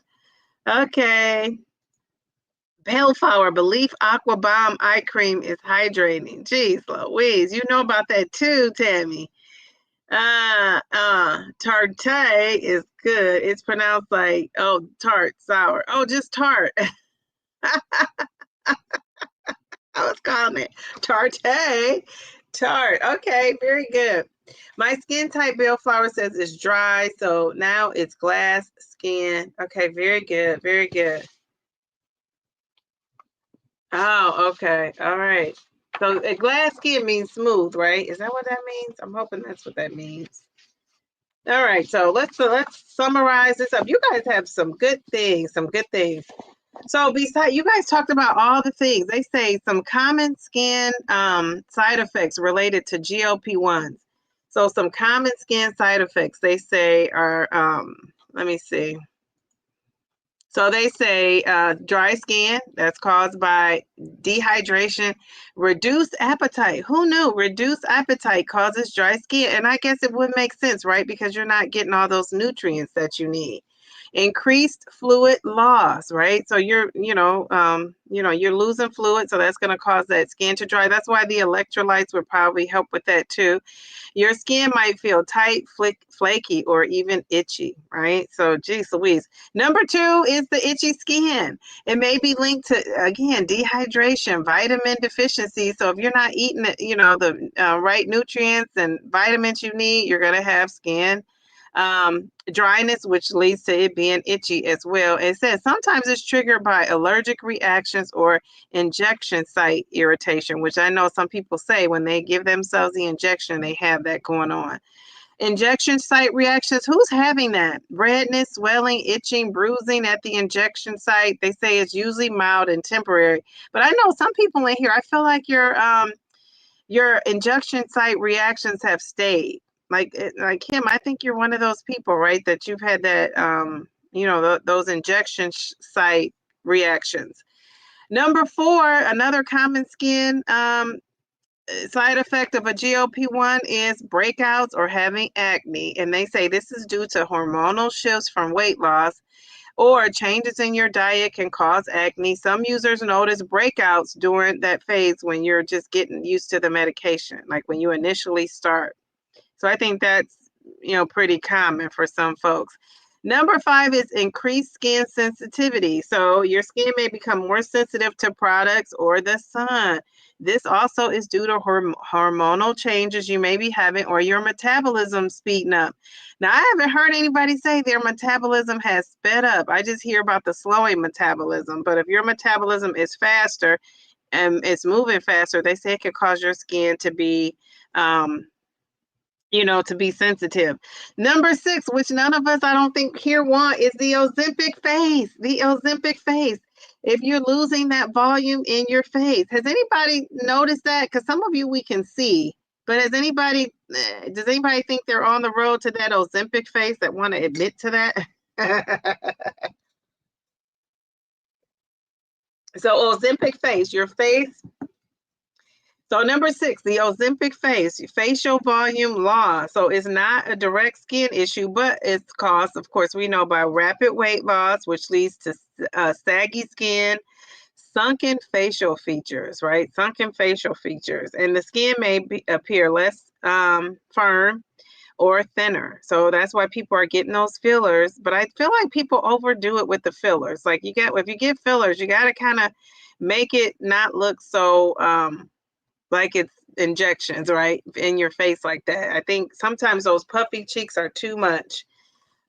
Okay. Bellflower Belief Aqua Bomb Eye Cream is hydrating. Jeez Louise, you know about that too, Tammy. Tarte is good. It's pronounced like, oh, tart, sour. Oh, just tart. I was calling it Tarte. Tart. Okay, very good. My skin type, Bellflower says, is dry. So now it's glass skin. Okay, very good. Very good. Oh, okay. All right. So a glass skin means smooth, right? Is that what that means? I'm hoping that's what that means. All right. So let's summarize this up. You guys have some good things. Some good things. So besides, you guys talked about all the things. They say some common skin side effects related to GLP-1s. So some common skin side effects they say are, let me see. So they say dry skin, that's caused by dehydration, reduced appetite. Who knew reduced appetite causes dry skin? And I guess it would make sense, right? Because you're not getting all those nutrients that you need. Increased fluid loss, right? So you're losing fluid, so that's going to cause that skin to dry. That's why the electrolytes would probably help with that too. Your skin might feel tight, flaky, or even itchy, right? So, geez Louise. Number 2 is the itchy skin. It may be linked to, again, dehydration, vitamin deficiency. So if you're not eating, the right nutrients and vitamins you need, you're going to have skin dryness, which leads to it being itchy as well. It says sometimes it's triggered by allergic reactions or injection site irritation, which I know some people say when they give themselves the injection, they have that going on. Injection site reactions, who's having that? Redness, swelling, itching, bruising at the injection site. They say it's usually mild and temporary. But I know some people in here, I feel like your injection site reactions have stayed. Like Kim, I think you're one of those people, right? That you've had that, those injection site reactions. Number 4, another common skin side effect of a GLP-1 is breakouts or having acne. And they say this is due to hormonal shifts from weight loss or changes in your diet can cause acne. Some users notice breakouts during that phase when you're just getting used to the medication, like when you initially start. So I think that's, pretty common for some folks. Number 5 is increased skin sensitivity. So your skin may become more sensitive to products or the sun. This also is due to hormonal changes you may be having or your metabolism speeding up. Now, I haven't heard anybody say their metabolism has sped up. I just hear about the slowing metabolism. But if your metabolism is faster and it's moving faster, they say it could cause your skin to be to be sensitive. Number 6, which none of us, I don't think here want, is the Ozempic face. The Ozempic face. If you're losing that volume in your face, has anybody noticed that? Because some of you we can see, but does anybody think they're on the road to that Ozempic face that want to admit to that? So Ozempic face, your face. So number 6, the Ozempic face, facial volume loss. So it's not a direct skin issue, but it's caused, of course, we know by rapid weight loss, which leads to saggy skin, sunken facial features, right? Sunken facial features. And the skin may appear less firm or thinner. So that's why people are getting those fillers. But I feel like people overdo it with the fillers. Like if you get fillers, you got to kind of make it not look so like it's injections, right, in your face like that. I think sometimes those puffy cheeks are too much.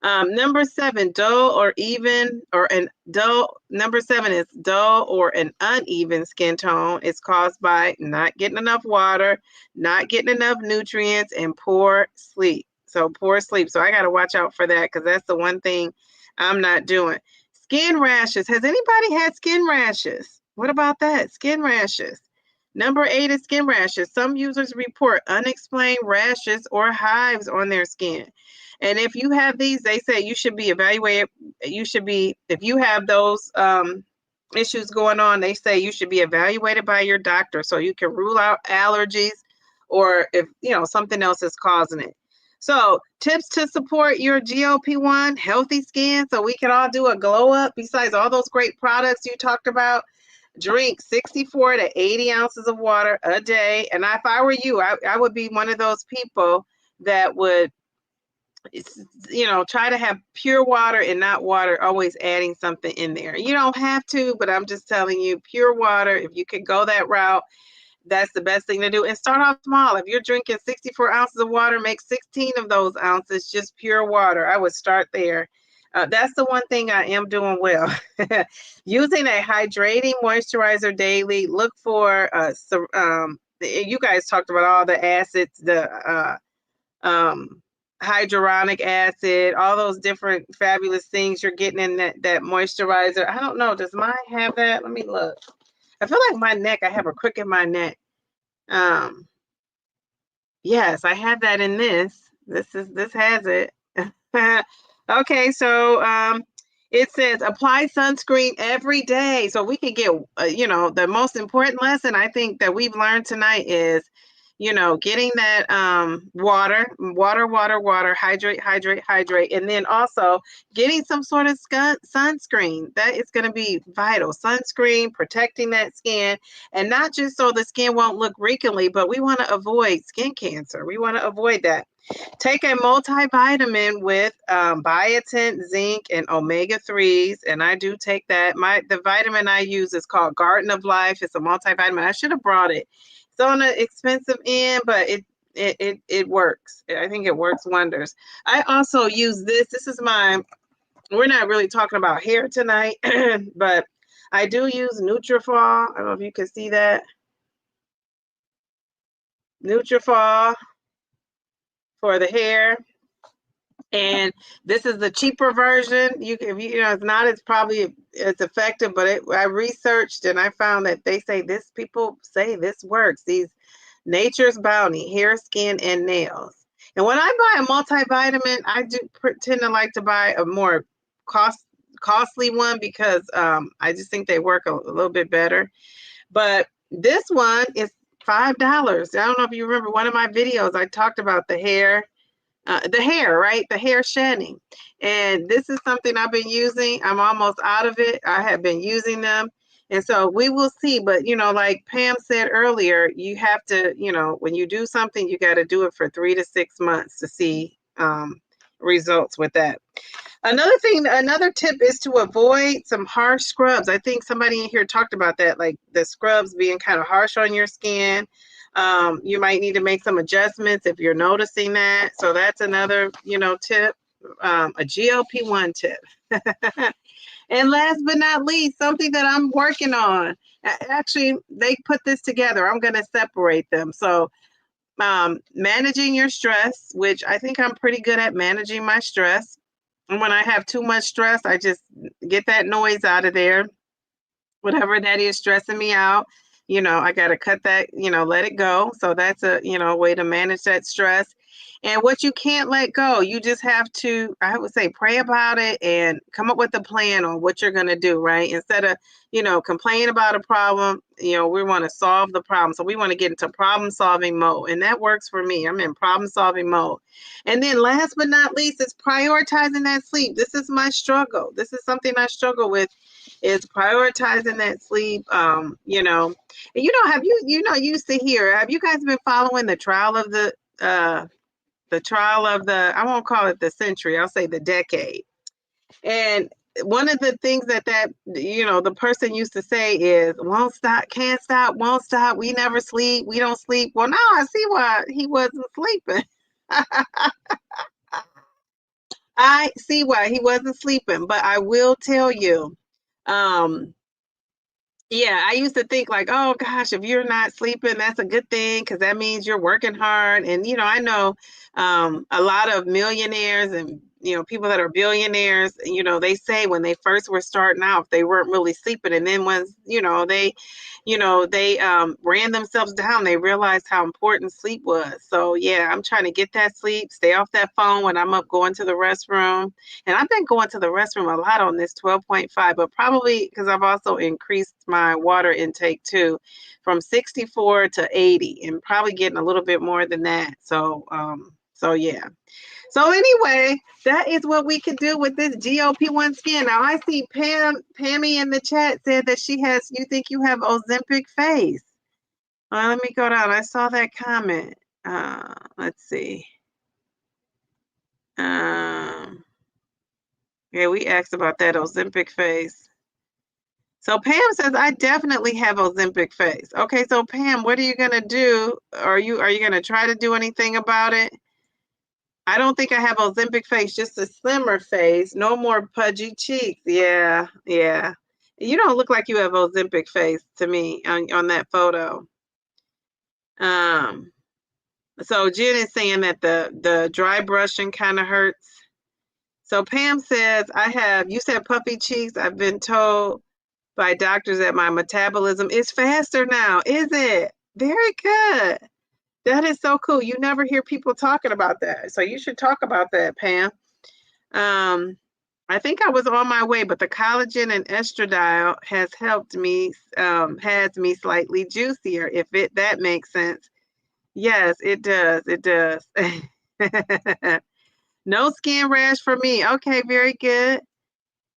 Number 7, dull or even, or an dull. Number 7 is dull or an uneven skin tone. It's caused by not getting enough water, not getting enough nutrients, and poor sleep. So poor sleep. So I got to watch out for that because that's the one thing I'm not doing. Skin rashes. Has anybody had skin rashes? What about that? Skin rashes. Number 8 is skin rashes. Some users report unexplained rashes or hives on their skin. And if you have these, they say you should be evaluated. If you have those issues going on, they say you should be evaluated by your doctor so you can rule out allergies or if, something else is causing it. So tips to support your GLP-1 healthy skin so we can all do a glow up besides all those great products you talked about. Drink 64 to 80 ounces of water a day. And if I were you, I would be one of those people that would, try to have pure water and not water, always adding something in there. You don't have to, but I'm just telling you, pure water, if you could go that route, that's the best thing to do. And start off small. If you're drinking 64 ounces of water, make 16 of those ounces just pure water. I would start there. That's the one thing I am doing well. Using a hydrating moisturizer daily. Look for, you guys talked about all the acids, the hyaluronic acid, all those different fabulous things you're getting in that moisturizer. I don't know. Does mine have that? Let me look. I feel like my neck, I have a crick in my neck. Yes, I have that in this. This has it. Okay, so it says apply sunscreen every day. So we could get, the most important lesson I think that we've learned tonight is, getting that water, hydrate, and then also getting some sort of sunscreen. That is going to be vital. Sunscreen, protecting that skin, and not just so the skin won't look wrinkly, but we want to avoid skin cancer. We want to avoid that. Take a multivitamin with biotin, zinc, and omega-3s, and I do take that. The vitamin I use is called Garden of Life. It's a multivitamin. I should have brought it. It's on the expensive end, but it works. I think it works wonders. I also use this. This is mine. We're not really talking about hair tonight, but I do use Nutrafol. I don't know if you can see that. Nutrafol for the hair. And this is the cheaper version. It's not as probably as effective, but I researched and I found that people say this works. These Nature's Bounty, hair, skin, and nails. And when I buy a multivitamin, I do tend to like to buy a more costly one because I just think they work a little bit better. But this one is $5. I don't know if you remember one of my videos, I talked about the hair. Right? The hair shedding. And this is something I've been using. I'm almost out of it. I have been using them. And so we will see. But, like Pam said earlier, you have to, when you do something, you got to do it for 3 to 6 months to see results with that. Another tip is to avoid some harsh scrubs. I think somebody in here talked about that, like the scrubs being kind of harsh on your skin. You might need to make some adjustments if you're noticing that. So that's another, tip, a GLP-1 tip. And last but not least, something that I'm working on. Actually, they put this together. I'm going to separate them. So managing your stress, which I think I'm pretty good at managing my stress. And when I have too much stress, I just get that noise out of there. Whatever that is stressing me out. I got to cut that, let it go. So that's a, way to manage that stress. And what you can't let go, you just have to, I would say, pray about it and come up with a plan on what you're going to do, right? Instead of, complain about a problem, we want to solve the problem. So we want to get into problem solving mode. And that works for me. I'm in problem solving mode. And then last but not least is prioritizing that sleep. This is my struggle. This is something I struggle with, is prioritizing that sleep. Have you used to hear, have you guys been following the trial of the I won't call it the century, I'll say the decade. And one of the things that the person used to say is, won't stop, can't stop, won't stop, we never sleep, we don't sleep. Well, now I see why he wasn't sleeping. I see why he wasn't sleeping, but I will tell you, yeah, I used to think like, oh gosh, if you're not sleeping, that's a good thing because that means you're working hard. And I know a lot of millionaires and people that are billionaires, they say when they first were starting out, they weren't really sleeping. And then once, they ran themselves down, they realized how important sleep was. So yeah, I'm trying to get that sleep, stay off that phone when I'm up going to the restroom. And I've been going to the restroom a lot on this 12.5, but probably because I've also increased my water intake too, from 64 to 80, and probably getting a little bit more than that. So yeah. So anyway, that is what we could do with this GLP-1 skin. Now I see Pammy in the chat said that you think you have Ozempic face. Let me go down. I saw that comment. Let's see. Yeah, we asked about that Ozempic face. So Pam says, I definitely have Ozempic face. Okay, so Pam, what are you gonna do? Are you gonna try to do anything about it? I don't think I have Ozempic face, just a slimmer face. No more pudgy cheeks. Yeah. You don't look like you have Ozempic face to me on that photo. So Jen is saying that the dry brushing kind of hurts. So Pam says, you said puffy cheeks. I've been told by doctors that my metabolism is faster now. Is it? Very good. That is so cool. You never hear people talking about that. So you should talk about that, Pam. I think I was on my way, but the collagen and estradiol has helped me, has me slightly juicier, if that makes sense. Yes, it does. It does. No skin rash for me. Okay, very good.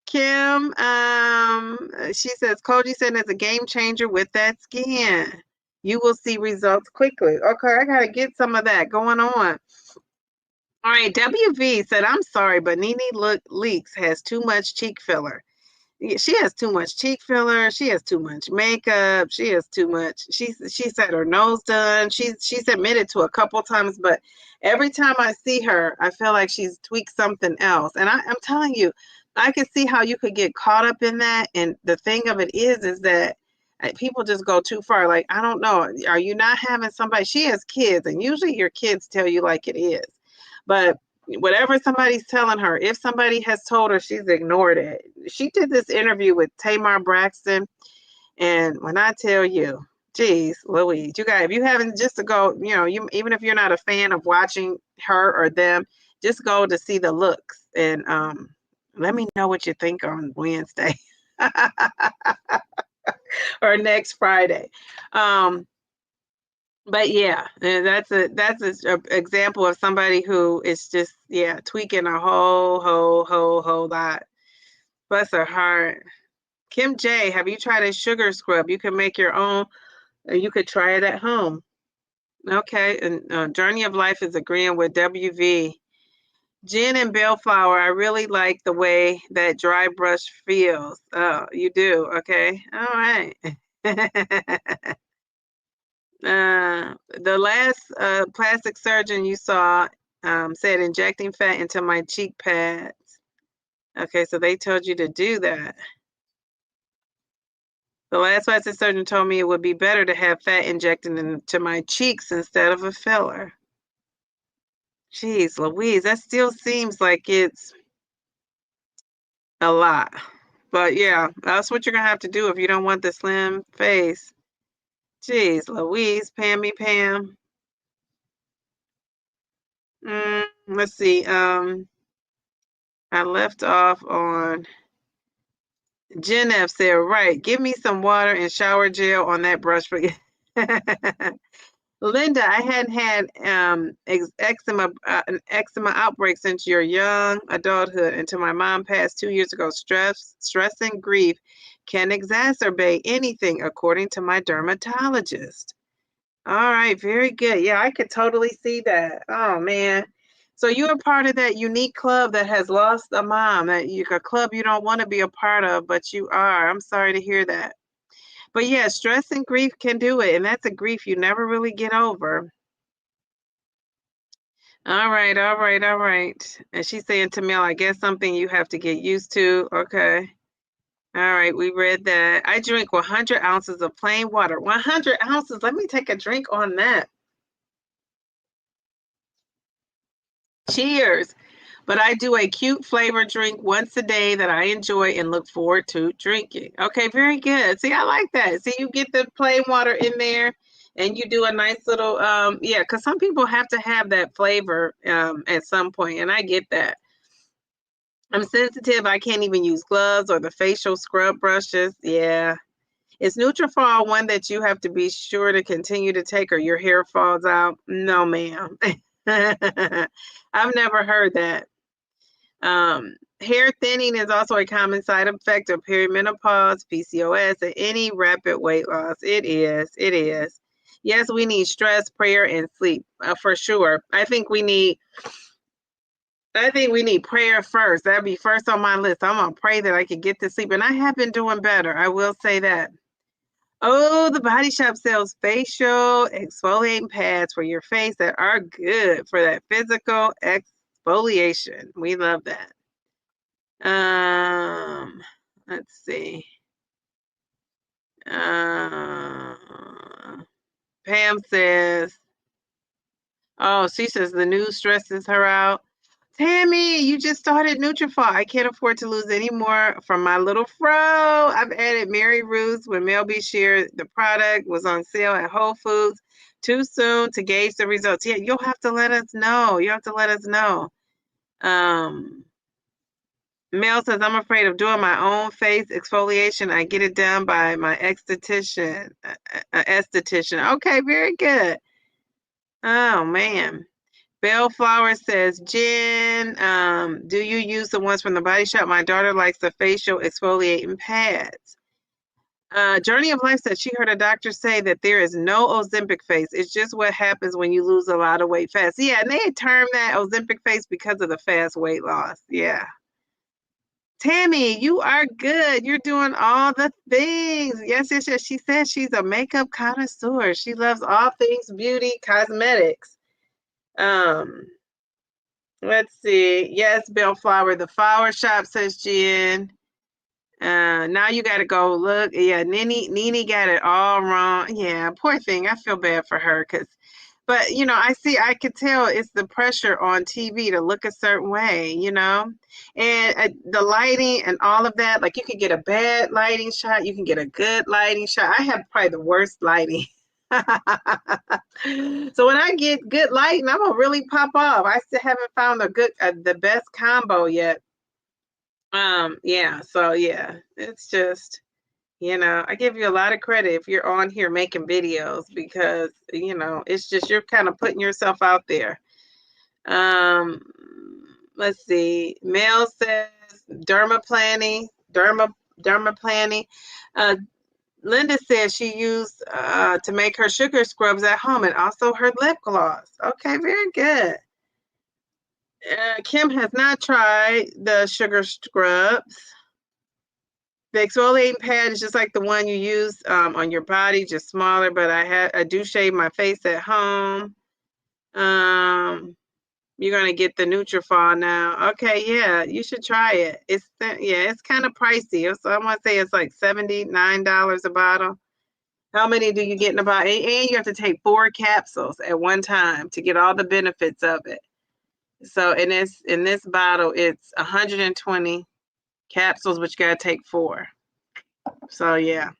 Kim, she says, Koji said it's a game changer with that skin. You will see results quickly. Okay, I got to get some of that going on. All right, WV said, I'm sorry, but Nene Leakes has too much cheek filler. She has too much cheek filler. She has too much makeup. She has too much. She said her nose done. She's admitted to a couple times, but every time I see her, I feel like she's tweaked something else. And I'm telling you, I can see how you could get caught up in that. And the thing of it is that people just go too far. Like, I don't know. Are you not having somebody? She has kids, and usually your kids tell you like it is. But whatever somebody's telling her, if somebody has told her, she's ignored it. She did this interview with Tamar Braxton, and when I tell you, geez, Louise, you guys, if you haven't, just to go, even if you're not a fan of watching her or them, just go to see the looks, and let me know what you think on Wednesday or next Friday. But yeah, that's an example of somebody who is just, tweaking a whole lot. Bless her heart. Kim J, have you tried a sugar scrub? You can make your own, or you could try it at home. Okay, and Journey of Life is agreeing with WV. Jen and Bellflower, I really like the way that dry brush feels. Oh, you do? Okay. All right. The last plastic surgeon you saw said injecting fat into my cheek pads. Okay, so they told you to do that. The last plastic surgeon told me it would be better to have fat injected into my cheeks instead of a filler. Jeez, Louise, that still seems like it's a lot. But yeah, that's what you're going to have to do if you don't want the slim face. Jeez, Louise, Pam. Let's see. I left off on Jen F said, right, give me some water and shower gel on that brush for you. Linda, I hadn't had an eczema outbreak since your young adulthood until my mom passed 2 years ago. Stress and grief can exacerbate anything, according to my dermatologist. All right, very good. Yeah, I could totally see that. Oh, man. So you are part of that unique club that has lost a mom, a club you don't want to be a part of, but you are. I'm sorry to hear that. But yeah, stress and grief can do it, and that's a grief you never really get over. All right. And she's saying, Tamil, I guess something you have to get used to. Okay. All right, we read that. I drink 100 ounces of plain water. 100 ounces. Let me take a drink on that. Cheers. But I do a cute flavor drink once a day that I enjoy and look forward to drinking. Okay, very good. See, I like that. See, you get the plain water in there and you do a nice little, yeah, because some people have to have that flavor at some point, and I get that. I'm sensitive. I can't even use gloves or the facial scrub brushes. Yeah. Is Nutrafol one that you have to be sure to continue to take or your hair falls out? No, ma'am. I've never heard that. Hair thinning is also a common side effect of perimenopause, PCOS, and any rapid weight loss. It is. It is. Yes, we need stress, prayer, and sleep for sure. I think we need prayer first. That'd be first on my list. I'm gonna pray that I can get to sleep, and I have been doing better. I will say that. Oh, the Body Shop sells facial exfoliating pads for your face that are good for that physical exfoliation. We love that. Let's see. Pam says, oh, she says the news stresses her out. Tammy, you just started Nutrafol. I can't afford to lose any more from my little fro. I've added Mary Ruth's when Melby shared the product was on sale at Whole Foods. Too soon to gauge the results. Yeah, you'll have to let us know. You have to let us know. Mel says, I'm afraid of doing my own face exfoliation. I get it done by my esthetician. Okay, very good. Oh, man. Bellflower says, Jen, do you use the ones from the Body Shop? My daughter likes the facial exfoliating pads. Journey of Life said she heard a doctor say that there is no Ozempic face. It's just what happens when you lose a lot of weight fast. Yeah, and they term that Ozempic face because of the fast weight loss. Yeah. Tammy, you are good. You're doing all the things. Yes, yes, yes. She says she's a makeup connoisseur. She loves all things beauty, cosmetics. Let's see. Yes, Bellflower, the flower shop, says Jen. Now you got to go look. Yeah, Nene got it all wrong. Yeah, poor thing. I feel bad for her but you know, I could tell it's the pressure on TV to look a certain way, you know, and the lighting and all of that. Like you can get a bad lighting shot, you can get a good lighting shot. I have probably the worst lighting. So when I get good lighting, I'm gonna really pop off. I still haven't found the best combo yet. Yeah, so yeah, it's just, you know, I give you a lot of credit if you're on here making videos because, you know, it's just you're kind of putting yourself out there. Let's see. Mel says dermaplaning. Linda says she used to make her sugar scrubs at home and also her lip gloss. Okay, very good. Kim has not tried the sugar scrubs. The exfoliating pad is just like the one you use on your body, just smaller, but I do shave my face at home. You're gonna get the Nutrafol now. Okay, yeah, you should try it. It's kind of pricey. So I want to say it's like $79 a bottle. How many do you get in a bottle? And you have to take 4 capsules at one time to get all the benefits of it. So in this bottle, it's 120 capsules, but you gotta take 4. So yeah.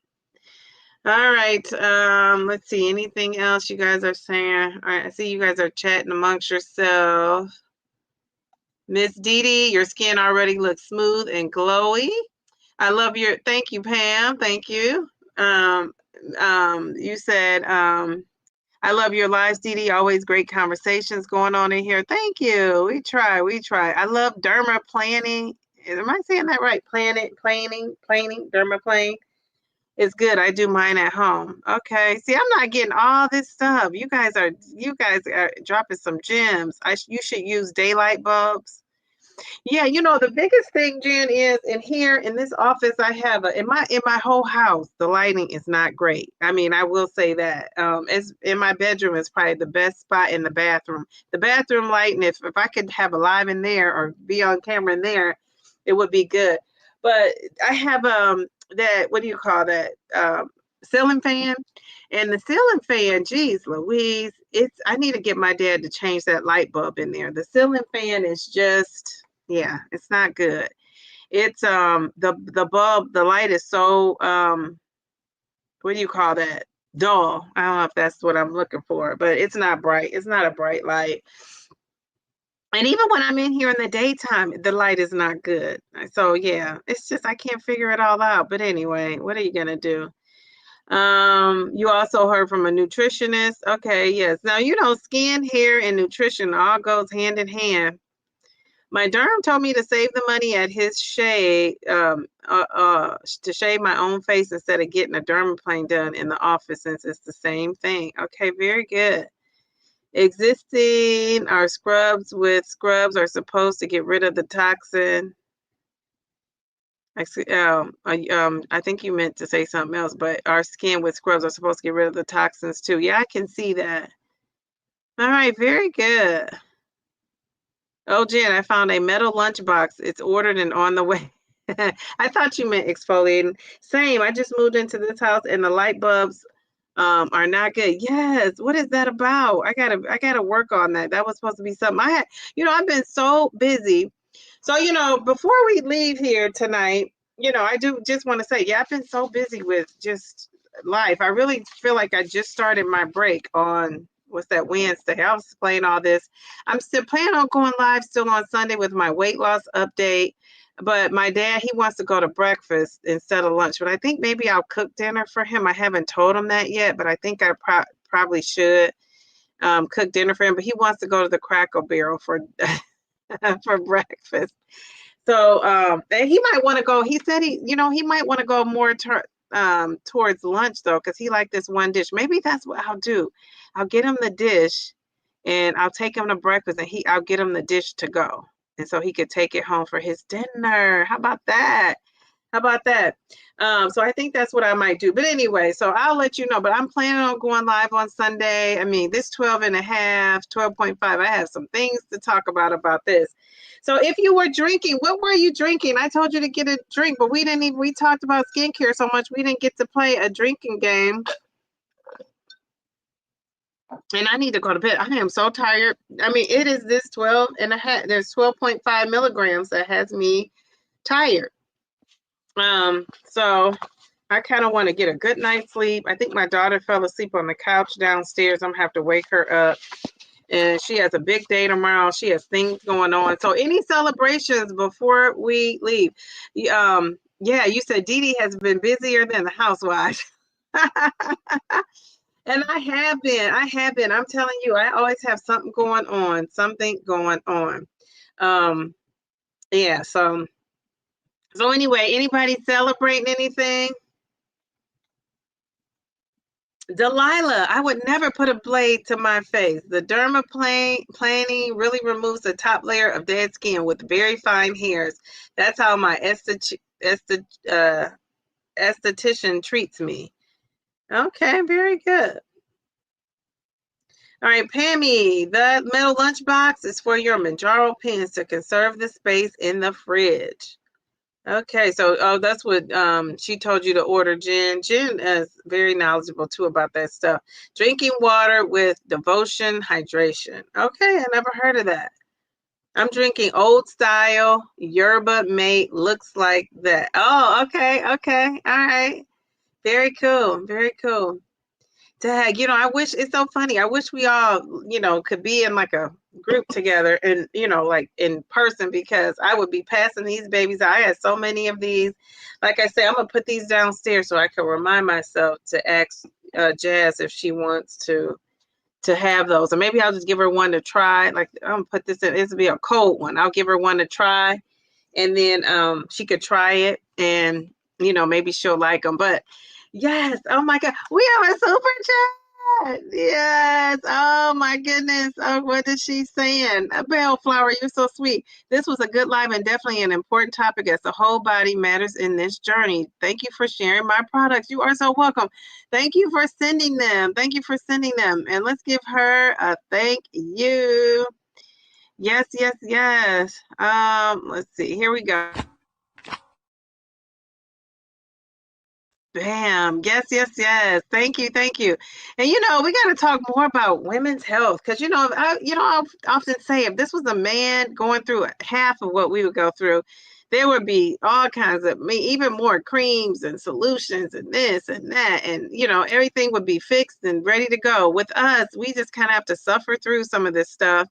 All right. Let's see. Anything else you guys are saying? All right. I see you guys are chatting amongst yourselves. Miss Dee Dee, your skin already looks smooth and glowy. I love your. Thank you, Pam. Thank you. You said, I love your lives, Dee Dee. Always great conversations going on in here. Thank you. We try. I love dermaplaning. Am I saying that right? Planing, dermaplane. It's good. I do mine at home. Okay. See, I'm not getting all this stuff. You guys are dropping some gems. You should use daylight bulbs. Yeah, you know, the biggest thing, Jen, is in this office I have in my whole house, the lighting is not great. I mean, I will say that. It's in my bedroom is probably the best spot in the bathroom. The bathroom lighting, if I could have a live in there or be on camera in there, it would be good. But I have that, what do you call that? ceiling fan. And the ceiling fan, geez, Louise, I need to get my dad to change that light bulb in there. The ceiling fan is just, yeah, it's not good. It's the bulb, the light is so what do you call that? Dull. I don't know if that's what I'm looking for, but it's not bright. It's not a bright light. And even when I'm in here in the daytime, the light is not good. So yeah, it's just I can't figure it all out. But anyway, what are you gonna do? You also heard from a nutritionist. Okay, yes. Now you know skin, hair, and nutrition all goes hand in hand. My derm told me to save the money at his shade, to shave my own face instead of getting a dermaplane done in the office since it's the same thing. Okay, very good. Existing are scrubs are supposed to get rid of the toxin. I think you meant to say something else, but our skin with scrubs are supposed to get rid of the toxins too. Yeah, I can see that. All right, very good. Oh, Jen, I found a metal lunchbox. It's ordered and on the way. I thought you meant exfoliating. Same. I just moved into this house and the light bulbs are not good. Yes. What is that about? I gotta work on that. That was supposed to be something I had. I've been so busy. So, before we leave here tonight, I do just want to say, yeah, I've been so busy with just life. I really feel like I just started my break on what's that Wednesday. I was playing all this. I'm still planning on going live still on Sunday with my weight loss update. But my dad, he wants to go to breakfast instead of lunch. But I think maybe I'll cook dinner for him. I haven't told him that yet, but I think I probably should cook dinner for him. But he wants to go to the Cracker Barrel for for breakfast. So and he might want to go. He said he might want to go more towards lunch though, because he liked this one dish. Maybe that's what I'll do. I'll get him the dish, and I'll take him to breakfast, and I'll get him the dish to go, and so he could take it home for his dinner. How about that? How about that? So I think that's what I might do. But anyway, so I'll let you know. But I'm planning on going live on Sunday. I mean, this 12.5, I have some things to talk about this. So if you were drinking, what were you drinking? I told you to get a drink, but we talked about skincare so much, we didn't get to play a drinking game. And I need to go to bed. I am so tired. I mean, it is this 12.5. There's 12.5 milligrams that has me tired. So I kind of want to get a good night's sleep. I think my daughter fell asleep on the couch downstairs. I'm gonna have to wake her up. And she has a big day tomorrow. She has things going on. So any celebrations before we leave? Yeah, you said Dee Dee has been busier than the housewife. And I have been. I'm telling you, I always have something going on. Yeah, so anyway, anybody celebrating anything? Delilah, I would never put a blade to my face. The dermaplaning really removes the top layer of dead skin with very fine hairs. That's how my esthetician treats me. Okay, very good. All right, Pammy, the metal lunchbox is for your Mounjaro pens to conserve the space in the fridge. Okay, so that's what she told you to order, Jen. Jen is very knowledgeable too about that stuff. Drinking water with devotion, hydration. Okay, I never heard of that. I'm drinking old style yerba mate. Looks like that. Oh, okay, all right. Very cool, very cool. Dag, I wish it's so funny. I wish we all, could be in like a group together and, like in person, because I would be passing these babies. I had so many of these. Like I said, I'm going to put these downstairs so I can remind myself to ask Jazz if she wants to have those. Or maybe I'll just give her one to try. Like, I'm going to put this in. This will be a cold one. I'll give her one to try. And then she could try it and, maybe she'll like them. But yes. Oh my God. We have a super chat. Yes. Oh my goodness. Oh, what is she saying? Bellflower, you're so sweet. This was a good live and definitely an important topic as the whole body matters in this journey. Thank you for sharing my products. You are so welcome. Thank you for sending them. Thank you for sending them. And let's give her a thank you. Yes, yes, yes. Let's see. Here we go. Bam. Yes, yes, yes. Thank you, thank you. And we got to talk more about women's health because I often say if this was a man going through half of what we would go through, there would be all kinds of even more creams and solutions and this and that, and everything would be fixed and ready to go. With us, we just kind of have to suffer through some of this stuff.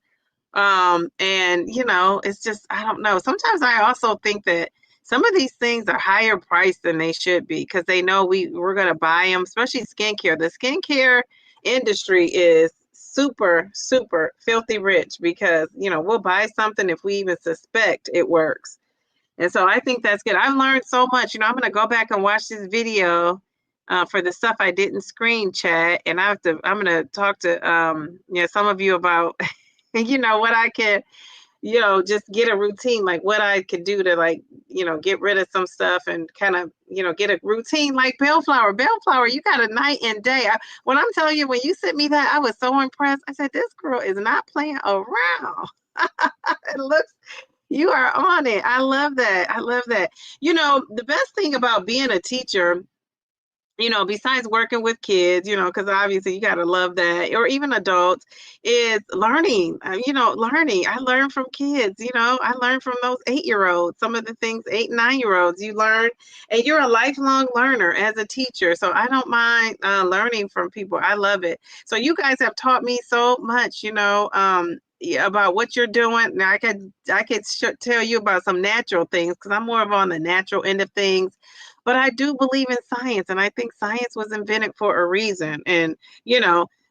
And it's just, I don't know. Sometimes I also think that some of these things are higher priced than they should be because they know we're going to buy them, especially skincare. The skincare industry is super, super filthy rich because, we'll buy something if we even suspect it works. And so I think that's good. I've learned so much. I'm going to go back and watch this video for the stuff I didn't screen chat. And I'm going to talk to, some of you about, what I can, just get a routine, like what I could do to get rid of some stuff and kind of, get a routine like bellflower. Bellflower, you got a night and day. When I'm telling you, when you sent me that, I was so impressed. I said, this girl is not playing around. It looks, you are on it. I love that. I love that. The best thing about being a teacher, besides working with kids, because obviously you got to love that, or even adults, is learning. Learning. I learn from kids, I learn from those 8-year-olds, some of the things 8 and 9-year-olds you learn, and you're a lifelong learner as a teacher. So I don't mind learning from people. I love it. So you guys have taught me so much, about what you're doing. Now I could tell you about some natural things because I'm more of on the natural end of things. But I do believe in science, and I think science was invented for a reason. And,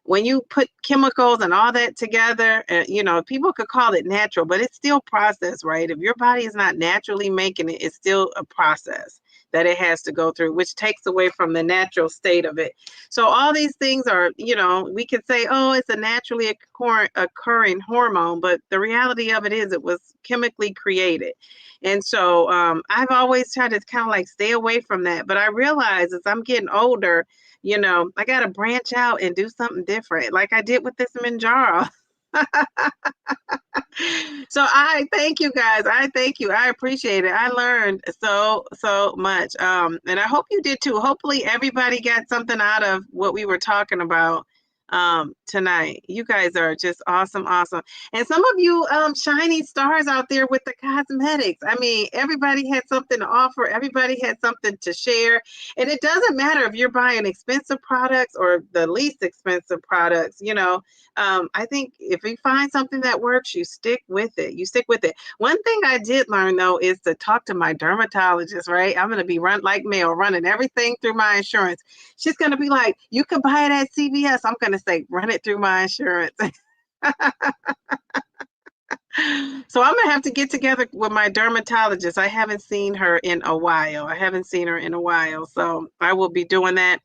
when you put chemicals and all that together, people could call it natural, but it's still processed, right? If your body is not naturally making it, it's still a process that it has to go through, which takes away from the natural state of it. So all these things are, we could say, oh, it's a naturally occurring hormone, but the reality of it is it was chemically created. And so I've always tried to kind of like stay away from that. But I realize as I'm getting older, I got to branch out and do something different, like I did with this Mounjaro. So I thank you guys. I thank you. I appreciate it. I learned so much. And I hope you did too. Hopefully everybody got something out of what we were talking about tonight. You guys are just awesome. And some of you shiny stars out there with the cosmetics. I mean, everybody had something to offer. Everybody had something to share. And it doesn't matter if you're buying expensive products or the least expensive products, I think if you find something that works, you stick with it. One thing I did learn though is to talk to my dermatologist, right? I'm going to be running everything through my insurance. She's going to be like, you can buy it at CVS. I'm going to say, run it through my insurance. So I'm going to have to get together with my dermatologist. I haven't seen her in a while. So I will be doing that.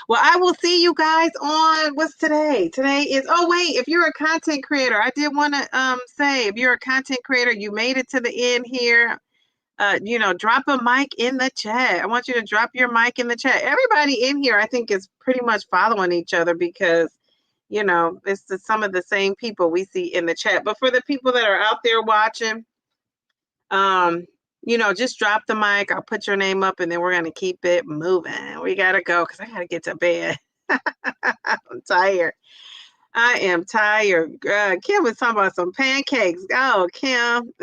Well, I will see you guys on, what's today? Today is, oh wait, if you're a content creator, I did want to say, if you're a content creator, you made it to the end here. Drop a mic in the chat. I want you to drop your mic in the chat. Everybody in here, I think, is pretty much following each other because, it's some of the same people we see in the chat. But for the people that are out there watching, just drop the mic. I'll put your name up and then we're going to keep it moving. We got to go because I got to get to bed. I'm tired. I am tired. Kim was talking about some pancakes. Oh, Kim.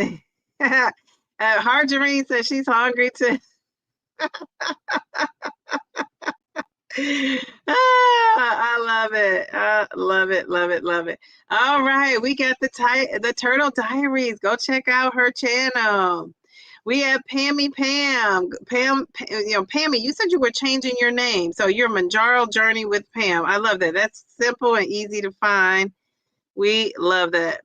Harjarine says she's hungry too. I love it. Love it. All right, we got the Turtle Diaries. Go check out her channel. We have Pammy Pam. Pammy, you said you were changing your name. So your Mounjaro journey with Pam. I love that. That's simple and easy to find. We love that.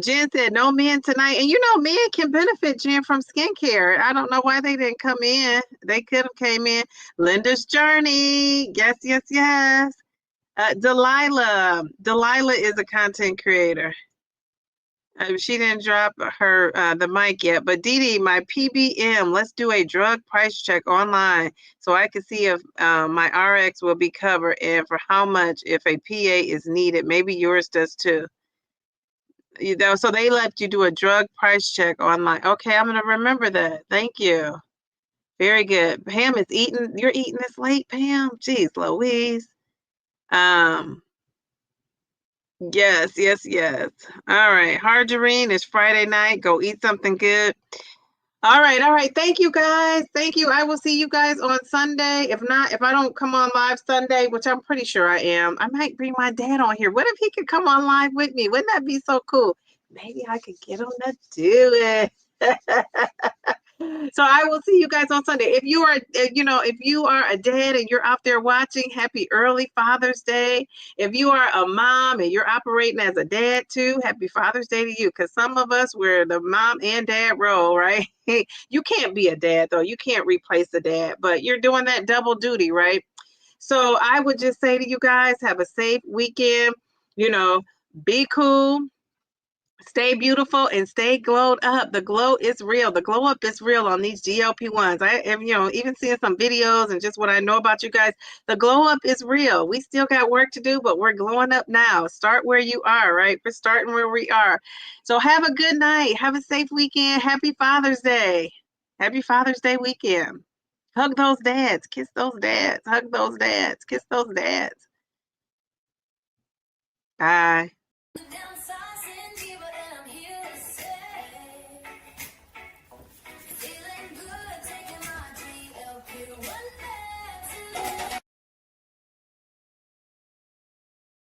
Jen said, no men tonight. And men can benefit, Jen, from skincare. I don't know why they didn't come in. They could have came in. Linda's journey. Yes. Delilah is a content creator. She didn't drop her the mic yet. But Dee, my PBM, let's do a drug price check online so I can see if my RX will be covered and for how much if a PA is needed. Maybe yours does too. So they let you do a drug price check online. Okay, I'm going to remember that. Thank you. Very good. Pam is eating. You're eating this late, Pam? Jeez Louise. Um, yes, yes, yes. All right. Margarine, it's Friday night. Go eat something good. All right, all right. Thank you, guys. Thank you. I will see you guys on Sunday. If not, if I don't come on live Sunday, which I'm pretty sure I am, I might bring my dad on here. What if he could come on live with me? Wouldn't that be so cool? Maybe I could get him to do it. So I will see you guys on Sunday. If you are, if you are a dad and you're out there watching, happy early Father's Day. If you are a mom and you're operating as a dad too, happy Father's Day to you. Because some of us, we're the mom and dad role, right? You can't be a dad though. You can't replace the dad, but you're doing that double duty, right? So I would just say to you guys, have a safe weekend. Be cool. Stay beautiful and stay glowed up. The glow is real. The glow up is real on these GLP-1s. I am, even seeing some videos and just what I know about you guys, the glow up is real. We still got work to do, but we're glowing up now. Start where you are, right? We're starting where we are. So have a good night. Have a safe weekend. Happy Father's Day. Happy Father's Day weekend. Hug those dads. Kiss those dads. Hug those dads. Kiss those dads. Bye.